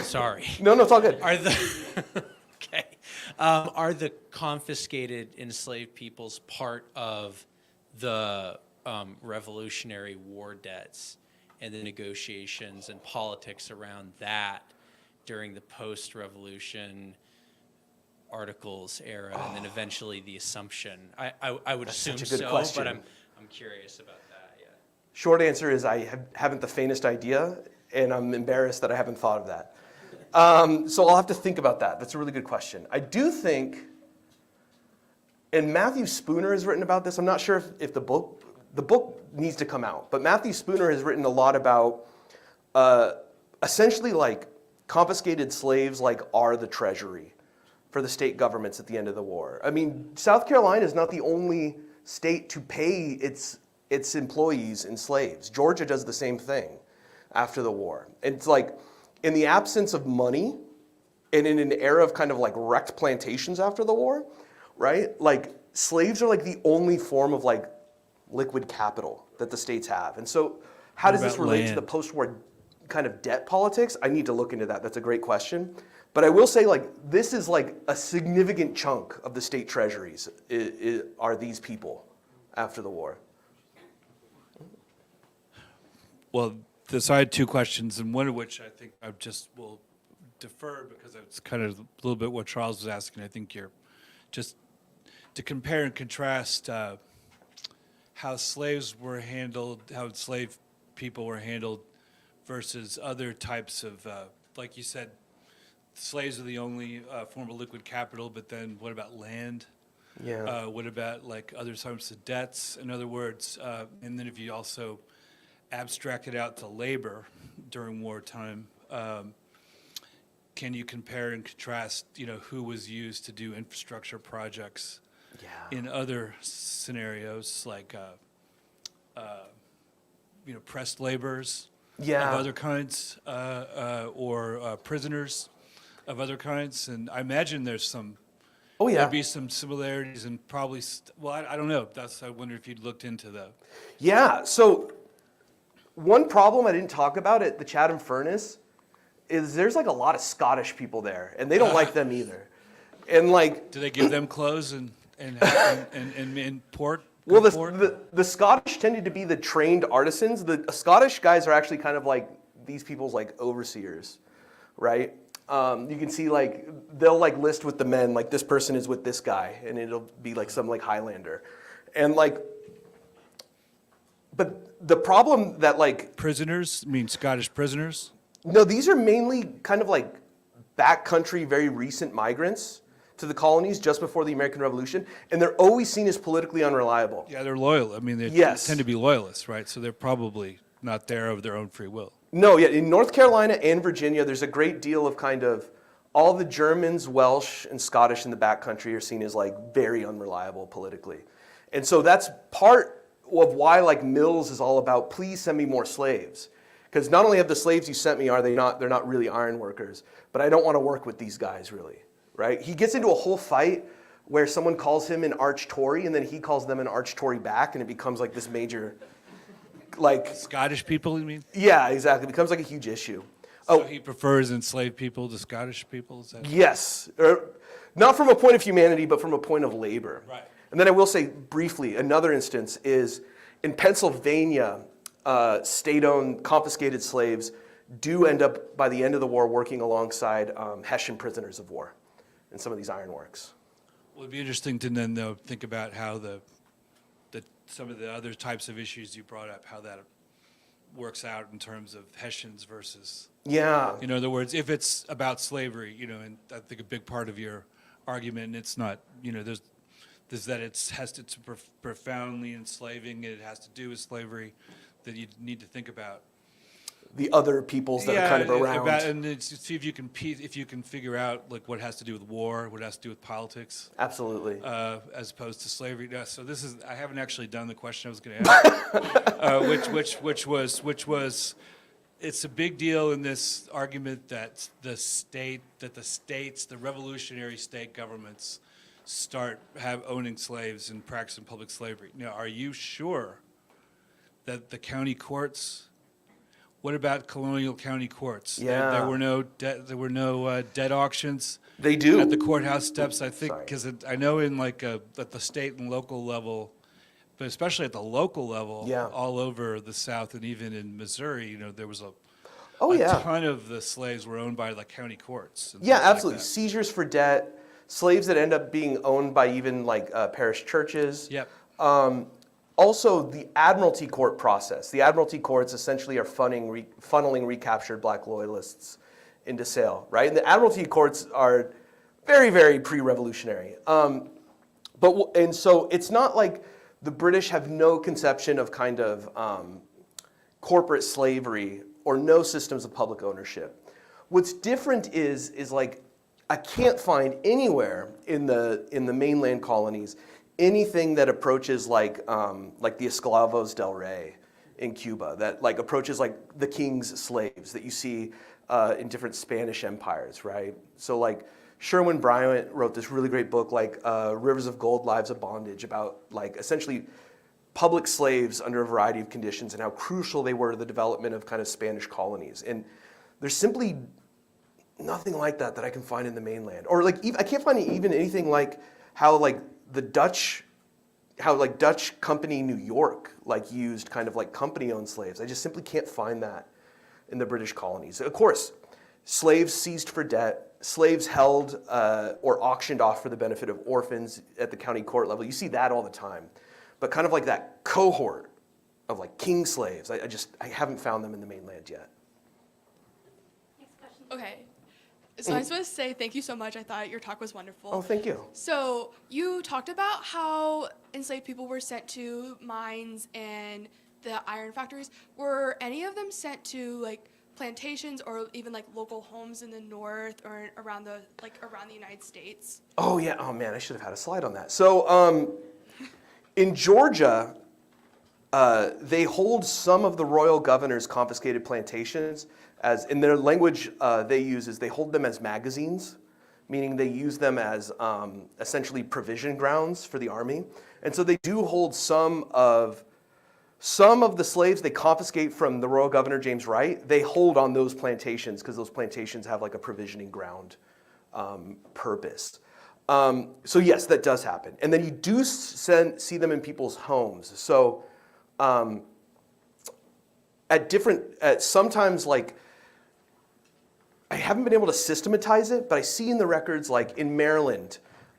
sorry. No, it's all good. Are the okay? Are the confiscated enslaved peoples part of the Revolutionary War debts and the negotiations and politics around that during the post-revolution Articles era, and then eventually the assumption? I would assume such a good so, question. but I'm curious about that. Yeah. Short answer is I haven't the faintest idea, and I'm embarrassed that I haven't thought of that. So I'll have to think about that. That's a really good question. I do think, and Matthew Spooner has written about this. I'm not sure if the book needs to come out, but Matthew Spooner has written a lot about essentially like confiscated slaves like are the treasury for the state governments at the end of the war. I mean, South Carolina is not the only state to pay its employees in slaves. Georgia does the same thing after the war. It's like, in the absence of money, and in an era of kind of like wrecked plantations after the war, right? Like, slaves are like the only form of like liquid capital that the states have. And so how does this relate to the post-war kind of debt politics? I need to look into that. That's a great question. But I will say, like, this is like a significant chunk of the state treasuries are these people after the war. Well, so I had two questions, and one of which I think I just will defer because it's kind of a little bit what Charles was asking. I think you're just to compare and contrast how slaves were handled, how enslaved people were handled versus other types of, like you said, slaves are the only form of liquid capital, but then what about land? Yeah. What about like other types of debts? In other words, and then if you also abstract it out to labor during wartime, can you compare and contrast, who was used to do infrastructure projects in other scenarios, like, pressed laborers of other kinds, or prisoners of other kinds? And I imagine there's some, there'd be some similarities and probably, I don't know. I wonder if you'd looked into that. Yeah, so one problem I didn't talk about at the Chatham Furnace is there's like a lot of Scottish people there, and they don't like them either. And like, do they give them clothes and port? well, the Scottish tended to be the trained artisans. The Scottish guys are actually kind of like these people's like overseers, right? You can see like they'll like list with the men like this person is with this guy, and it'll be like some like Highlander, and like. But the problem that like Prisoners? I mean Scottish prisoners? no, these are mainly kind of like backcountry, very recent migrants to the colonies just before the American Revolution, and they're always seen as politically unreliable. Yeah, they're loyal. I mean, they tend to be loyalists, right? So they're probably not there of their own free will. No, yeah, in North Carolina and Virginia, there's a great deal of kind of all the Germans, Welsh, and Scottish in the backcountry are seen as like very unreliable politically. And so that's part of why like Mills is all about, please send me more slaves. Because not only have the slaves you sent me, they're not really iron workers, but I don't want to work with these guys really, right? He gets into a whole fight where someone calls him an arch Tory, and then he calls them an arch Tory back, and it becomes like this major, like... Scottish people, you mean? Yeah, exactly. It becomes like a huge issue. So he prefers enslaved people to Scottish people? Is that... Yes. Not from a point of humanity, but from a point of labor. Right. And then I will say briefly, another instance is in Pennsylvania, state-owned confiscated slaves do end up, by the end of the war, working alongside Hessian prisoners of war in some of these ironworks. Well, it'd be interesting to then, though, think about how some of the other types of issues you brought up, how that works out in terms of Hessians versus... Yeah. In other words, if it's about slavery, and I think a big part of your argument, and it's not, there's that it's profoundly enslaving, and it has to do with slavery, that you need to think about. The other peoples that are kind of around. And see if you can figure out like what has to do with war, what has to do with politics. Absolutely. As opposed to slavery. Yeah, so I haven't actually done the question I was going to ask, which was, it's a big deal in this argument that the revolutionary state governments owning slaves and practicing public slavery. Now, are you sure that the county courts? What about colonial county courts? Yeah. There were no debt auctions. They do. At the courthouse steps, I think, Sorry. because I know in like at the state and local level, but especially at the local level, all over the South and even in Missouri, there was a ton of the slaves were owned by the county courts. Yeah, absolutely. Like seizures for debt, slaves that end up being owned by even like parish churches. Yep. Also, the Admiralty Court process. The Admiralty Courts essentially are funneling recaptured black loyalists into sale, right? And the Admiralty Courts are very, very pre-revolutionary. And so it's not like the British have no conception of kind of corporate slavery or no systems of public ownership. What's different is like, I can't find anywhere in the mainland colonies anything that approaches like the Esclavos del Rey in Cuba, that like approaches like the king's slaves that you see in different Spanish empires, right? So like Sherwin Bryant wrote this really great book like Rivers of Gold, Lives of Bondage, about like essentially public slaves under a variety of conditions and how crucial they were to the development of kind of Spanish colonies. And there's simply nothing like that I can find in the mainland. Or like I can't find even anything like how like Dutch company New York like used kind of like company-owned slaves. I just simply can't find that in the British colonies. Of course, slaves seized for debt, slaves held or auctioned off for the benefit of orphans at the county court level. You see that all the time. But kind of like that cohort of like king slaves, I haven't found them in the mainland yet. Okay. So I just want to say thank you so much. I thought your talk was wonderful. Oh, thank you. So you talked about how enslaved people were sent to mines and the iron factories. Were any of them sent to like plantations or even like local homes in the north or around the United States? Oh yeah. Oh man, I should have had a slide on that. So in Georgia, they hold some of the royal governor's confiscated plantations as, in their language they use is they hold them as magazines, meaning they use them as essentially provision grounds for the army. And so they do hold some of the slaves they confiscate from the royal governor James Wright, they hold on those plantations because those plantations have like a provisioning ground purpose. So yes, that does happen. And then you do see them in people's homes. So sometimes like, I haven't been able to systematize it, but I see in the records like in Maryland,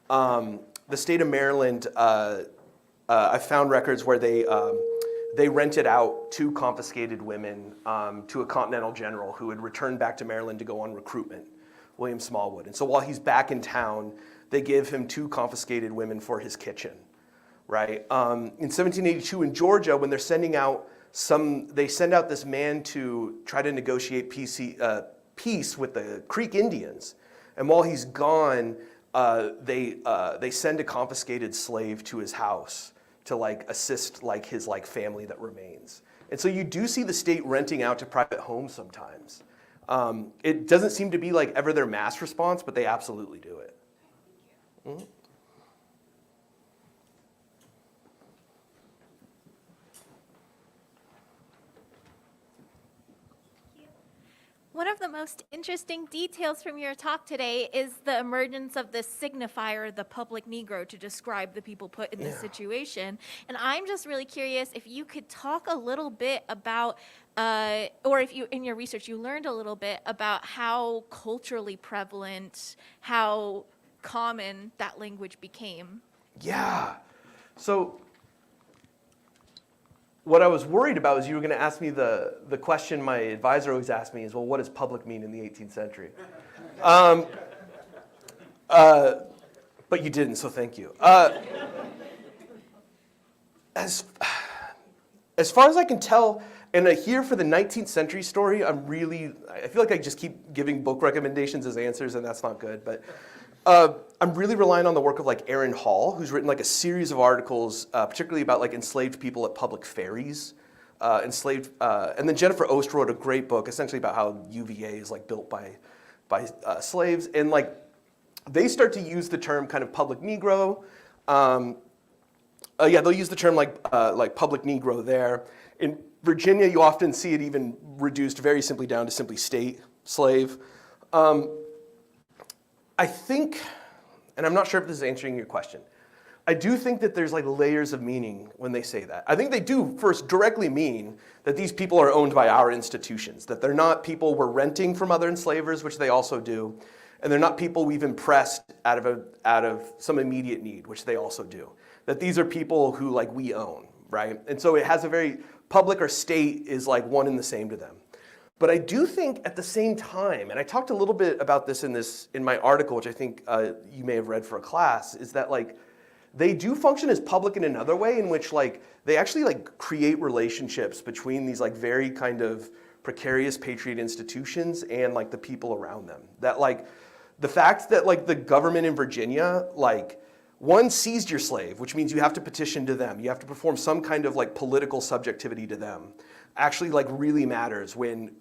the state of Maryland, I found records where they rented out 2 confiscated women to a Continental general who had returned back to Maryland to go on recruitment, William Smallwood. And so while he's back in town, they give him 2 confiscated women for his kitchen, right? In 1782 in Georgia, when they're sending out they send out this man to try to negotiate peace with the Creek Indians. And while he's gone, they send a confiscated slave to his house to like assist like his like family that remains. And so you do see the state renting out to private homes sometimes. It doesn't seem to be like ever their mass response, but they absolutely do it. Mm-hmm. One of the most interesting details from your talk today is the emergence of this signifier, the public Negro, to describe the people put in this situation. And I'm just really curious if you could talk a little bit about, or if you, in your research, you learned a little bit about how culturally prevalent, how common that language became. Yeah. So what I was worried about was you were going to ask me the question my advisor always asked me is, well, what does public mean in the 18th century? But you didn't, so thank you. As far as I can tell, and here for the 19th century story, I feel like I just keep giving book recommendations as answers, and that's not good. But I'm really relying on the work of like Aaron Hall, who's written like a series of articles, particularly about like enslaved people at public ferries, and then Jennifer Oast wrote a great book essentially about how UVA is like built by slaves, and like they start to use the term kind of public Negro. They'll use the term like public Negro there. In Virginia, you often see it even reduced very simply down to simply state slave. I think, and I'm not sure if this is answering your question, I do think that there's like layers of meaning when they say that. I think they do first directly mean that these people are owned by our institutions, that they're not people we're renting from other enslavers, which they also do, and they're not people we've impressed out of some immediate need, which they also do. That these are people who like we own, right? And so it has a very, public or state is like one and the same to them. But I do think at the same time, and I talked a little bit about this in my article, which I think you may have read for a class, is that like they do function as public in another way in which like they actually like create relationships between these like very kind of precarious patriot institutions and like the people around them. That like the fact that like the government in Virginia like one seized your slave, which means you have to petition to them. You have to perform some kind of like political subjectivity to them. Actually like really matters when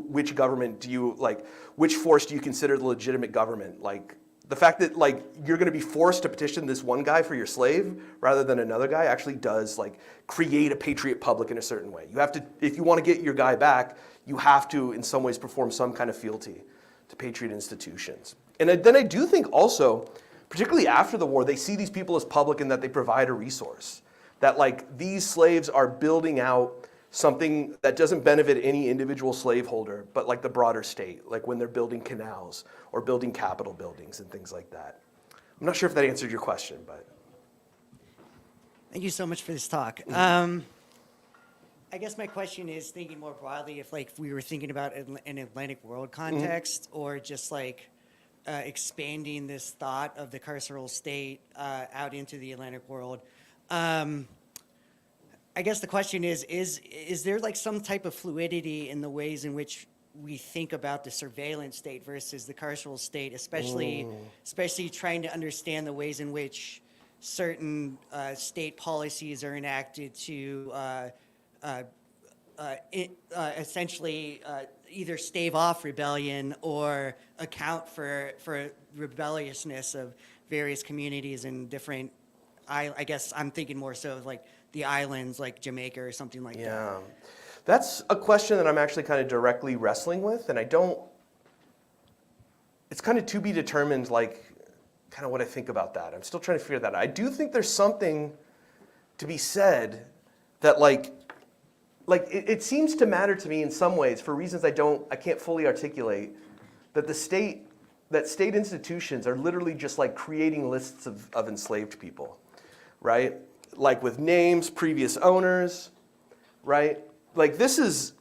which government do you like, which force do you consider the legitimate government? Like the fact that like you're gonna be forced to petition this one guy for your slave rather than another guy actually does like create a patriot public in a certain way. You have to, if you wanna get your guy back, you have to in some ways perform some kind of fealty to patriot institutions. And then I do think also, particularly after the war, they see these people as public in that they provide a resource. That like these slaves are building out something that doesn't benefit any individual slaveholder, but like the broader state, like when they're building canals or building Capitol buildings and things like that. I'm not sure if that answered your question, but. Thank you so much for this talk. I guess my question is thinking more broadly if like we were thinking about an Atlantic world context or just like expanding this thought of the carceral state out into the Atlantic world. I guess the question is there like some type of fluidity in the ways in which we think about the surveillance state versus the carceral state, especially trying to understand the ways in which certain state policies are enacted to essentially either stave off rebellion or account for rebelliousness of various communities in different, I guess I'm thinking more so of like the islands like Jamaica or something like that. Yeah, that's a question that I'm actually kind of directly wrestling with, and it's kind of to be determined, like kind of what I think about that. I'm still trying to figure that out. I do think there's something to be said that like it seems to matter to me in some ways for reasons I can't fully articulate, that state institutions are literally just like creating lists of enslaved people, right? Like with names, previous owners, right? Like these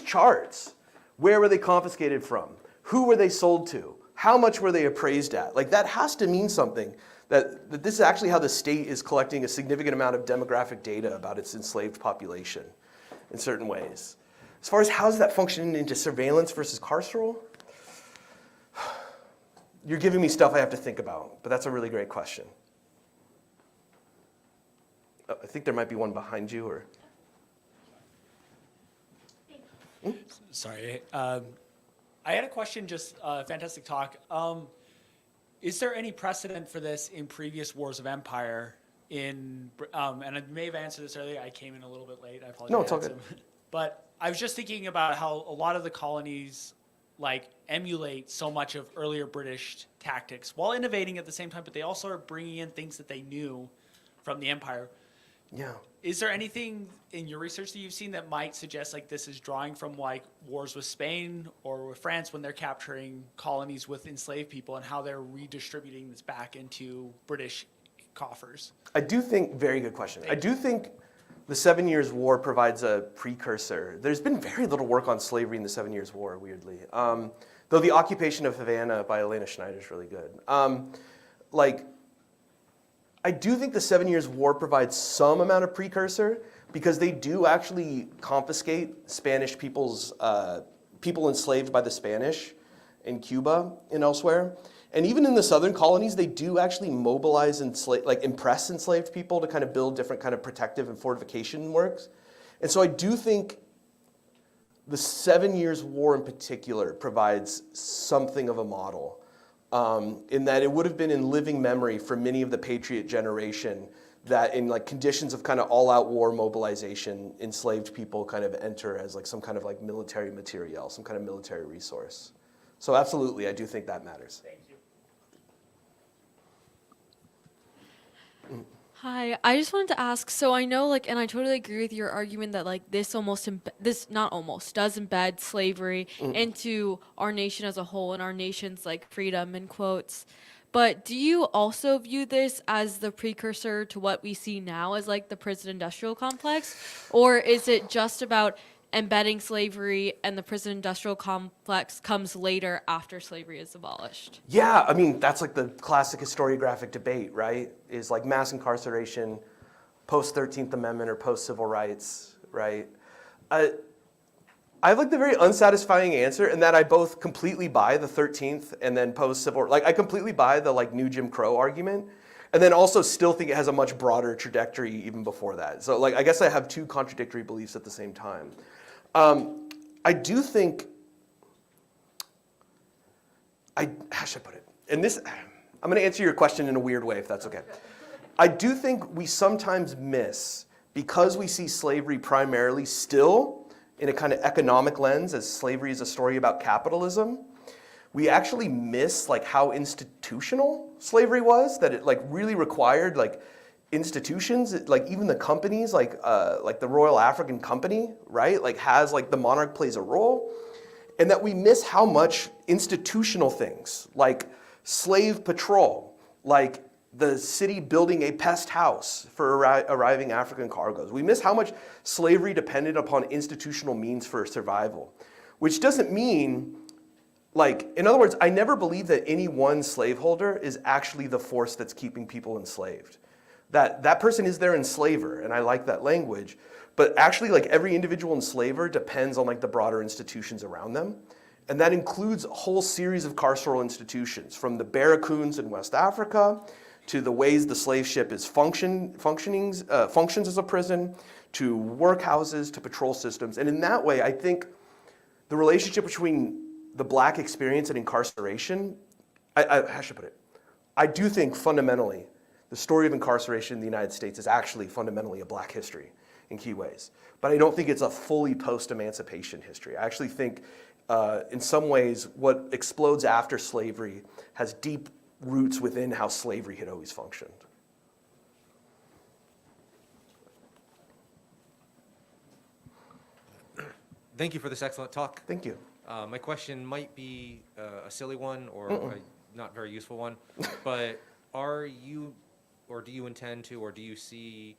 charts, where were they confiscated from? Who were they sold to? How much were they appraised at? Like that has to mean something, that this is actually how the state is collecting a significant amount of demographic data about its enslaved population in certain ways. As far as how does that function into surveillance versus carceral? You're giving me stuff I have to think about, but that's a really great question. Oh, I think there might be one behind you or. Sorry. I had a question, just fantastic talk. Is there any precedent for this in previous wars of empire? And I may have answered this earlier. I came in a little bit late. I apologize. No, it's all good. But I was just thinking about how a lot of the colonies like emulate so much of earlier British tactics while innovating at the same time, but they also are bringing in things that they knew from the empire. Yeah. Is there anything in your research that you've seen that might suggest like this is drawing from like wars with Spain or with France when they're capturing colonies with enslaved people and how they're redistributing this back into British coffers? I do think, very good question. I do think the 7 Years' War provides a precursor. There's been very little work on slavery in the 7 Years' War, weirdly. Though the occupation of Havana by Elena Schneider is really good. I do think the 7 Years' War provides some amount of precursor because they do actually confiscate Spanish people's, people enslaved by the Spanish in Cuba and elsewhere. And even in the southern colonies, they do actually mobilize impress enslaved people to kind of build different kind of protective and fortification works. And so I do think the 7 Years' War in particular provides something of a model. In that it would have been in living memory for many of the Patriot generation that in like conditions of kind of all-out war mobilization, enslaved people kind of enter as like some kind of like military material, some kind of military resource. So absolutely, I do think that matters. Thank you. Hi, I just wanted to ask, so I know, like, and I totally agree with your argument that, like, this does embed slavery into our nation as a whole and our nation's, like, freedom, in quotes. But do you also view this as the precursor to what we see now as, like, the prison-industrial complex? Or is it just about embedding slavery and the prison-industrial complex comes later after slavery is abolished? Yeah, I mean, that's like the classic historiographic debate, right? Is like mass incarceration, post-13th Amendment or post-civil rights, right? I have like the very unsatisfying answer in that I both completely buy the 13th and then post-civil, like I completely buy the like new Jim Crow argument, and then also still think it has a much broader trajectory even before that. So like, I guess I have two contradictory beliefs at the same time. I do think, how should I put it? And this, I'm gonna answer your question in a weird way if that's okay. I do think we sometimes miss, because we see slavery primarily still in a kind of economic lens as slavery is a story about capitalism, we actually miss like how institutional slavery was, that it like really required like institutions, like even the companies, like the Royal African Company, right? Like has like the monarch plays a role, and that we miss how much institutional things like slave patrol, like the city building a pest house for arriving African cargoes. We miss how much slavery depended upon institutional means for survival, which doesn't mean, like, in other words, I never believe that any one slaveholder is actually the force that's keeping people enslaved. That person is their enslaver, and I like that language, but actually like every individual enslaver depends on like the broader institutions around them. And that includes a whole series of carceral institutions, from the barracoons in West Africa, to the ways the slave ship is functions as a prison, to workhouses, to patrol systems. And in that way, I think the relationship between the Black experience and incarceration, how should I put it? I do think fundamentally the story of incarceration in the United States is actually fundamentally a Black history in key ways. But I don't think it's a fully post-emancipation history. I actually think in some ways what explodes after slavery has deep roots within how slavery had always functioned. Thank you for this excellent talk. Thank you. My question might be a silly one or a not very useful one, but are you, or do you intend to, or do you see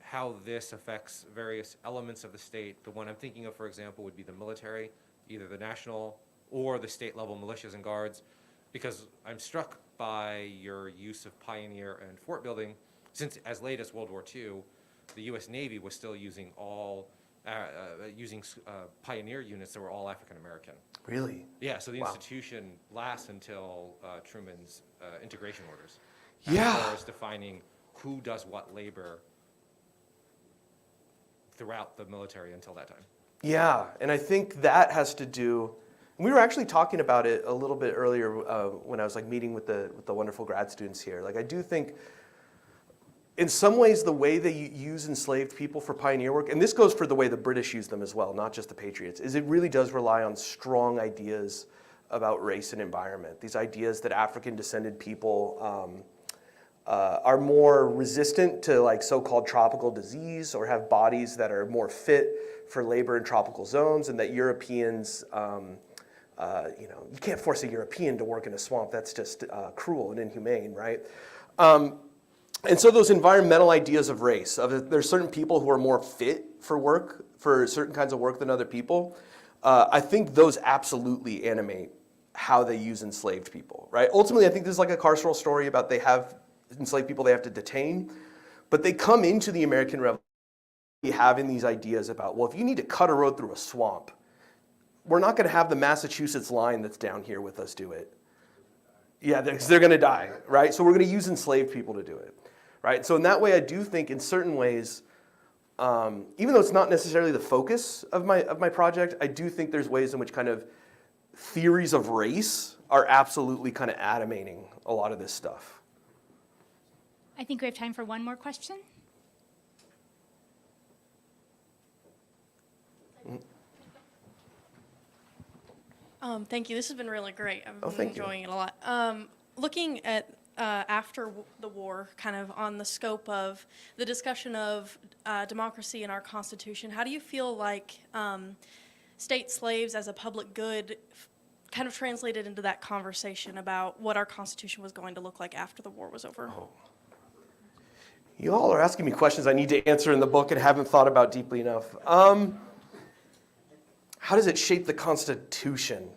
how this affects various elements of the state? The one I'm thinking of, for example, would be the military, either the national or the state level militias and guards, because I'm struck by your use of pioneer and fort building, since as late as World War II, the U.S. Navy was still using pioneer units that were all African American. Really? Yeah, so the Wow. institution lasts until Truman's integration orders. Yeah. As far as defining who does what labor throughout the military until that time. Yeah, and I think that has to do, we were actually talking about it a little bit earlier when I was like meeting with the wonderful grad students here. Like I do think in some ways the way they use enslaved people for pioneer work, and this goes for the way the British use them as well, not just the Patriots, is it really does rely on strong ideas about race and environment. These ideas that African descended people are more resistant to like so-called tropical disease or have bodies that are more fit for labor in tropical zones, and that Europeans, you can't force a European to work in a swamp. That's just cruel and inhumane, right? And so those environmental ideas of race, there's certain people who are more fit for work, for certain kinds of work than other people, I think those absolutely animate how they use enslaved people, right? Ultimately, I think this is like a carceral story about they have enslaved people they have to detain, but they come into the American Revolution having these ideas about, well, if you need to cut a road through a swamp, we're not going to have the Massachusetts line that's down here with us do it. Yeah, they're going to die, right? So we're going to use enslaved people to do it, right? So in that way, I do think in certain ways, even though it's not necessarily the focus of my project, I do think there's ways in which kind of theories of race are absolutely kind of animating a lot of this stuff. I think we have time for one more question. Thank you. This has been really great. I've been thank you. enjoying it a lot. Looking at after the war, kind of on the scope of the discussion of democracy in our Constitution, how do you feel like state slaves as a public good kind of translated into that conversation about what our Constitution was going to look like after the war was over? Oh. You all are asking me questions I need to answer in the book and haven't thought about deeply enough. How does it shape the Constitution?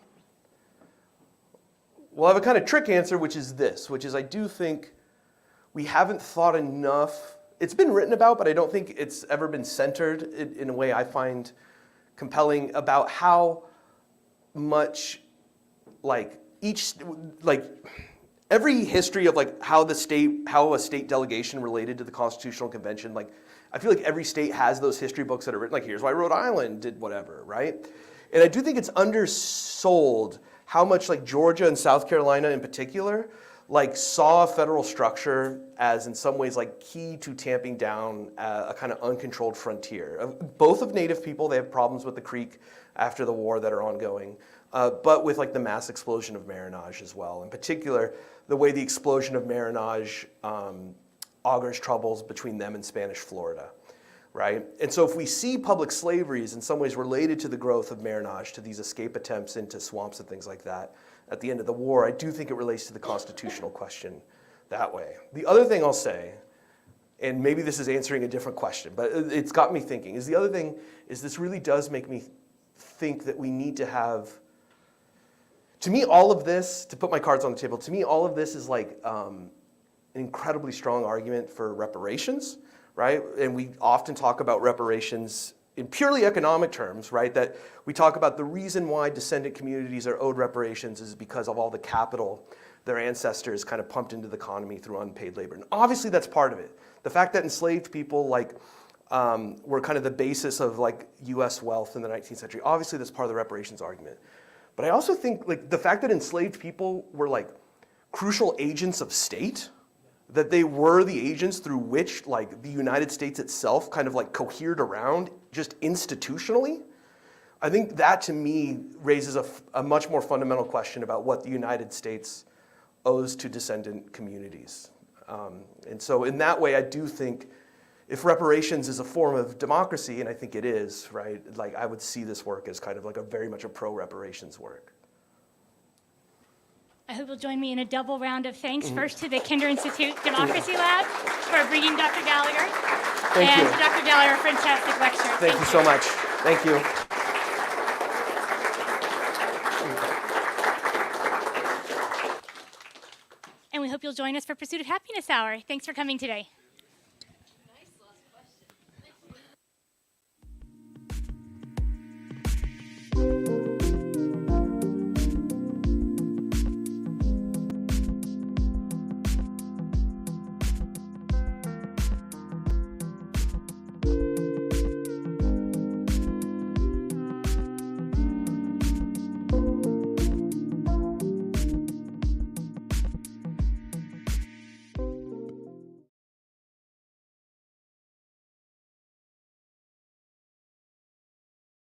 Well, I have a kind of trick answer, which is this, which is I do think we haven't thought enough. It's been written about, but I don't think it's ever been centered in a way I find compelling about how much every history of like how a state delegation related to the Constitutional Convention, like I feel like every state has those history books that are written, like here's why Rhode Island did whatever, right? And I do think it's undersold how much like Georgia and South Carolina in particular, like saw a federal structure as in some ways like key to tamping down a kind of uncontrolled frontier. Both of Native people, they have problems with the Creek after the war that are ongoing, but with like the mass explosion of marronage as well. In particular, the way the explosion of marronage augurs troubles between them and Spanish Florida, right? And so if we see public slavery as in some ways related to the growth of marronage, to these escape attempts into swamps and things like that at the end of the war, I do think it relates to the constitutional question that way. The other thing I'll say, and maybe this is answering a different question, but it's got me thinking, is the other thing is this really does make me think that we need to have, to me, all of this, to put my cards on the table, to me, all of this is like an incredibly strong argument for reparations, right? And we often talk about reparations in purely economic terms, right? That we talk about the reason why descendant communities are owed reparations is because of all the capital their ancestors kind of pumped into the economy through unpaid labor. And obviously that's part of it. The fact that enslaved people were kind of the basis of like US wealth in the 19th century, obviously that's part of the reparations argument. But I also think like the fact that enslaved people were like crucial agents of state, that they were the agents through which like the United States itself kind of like cohered around just institutionally, I think that to me raises a much more fundamental question about what the United States owes to descendant communities. And so in that way, I do think if reparations is a form of democracy, and I think it is, right, like I would see this work as kind of like a very much a pro-reparations work. I hope you'll join me in a double round of thanks. First to the Kinder Institute Democracy Lab for bringing Dr. Gallagher. Thank you. To Dr. Gallagher, a fantastic lecture. Thank you so much. Thank you. And we hope you'll join us for Pursuit of Happiness Hour. Thanks for coming today.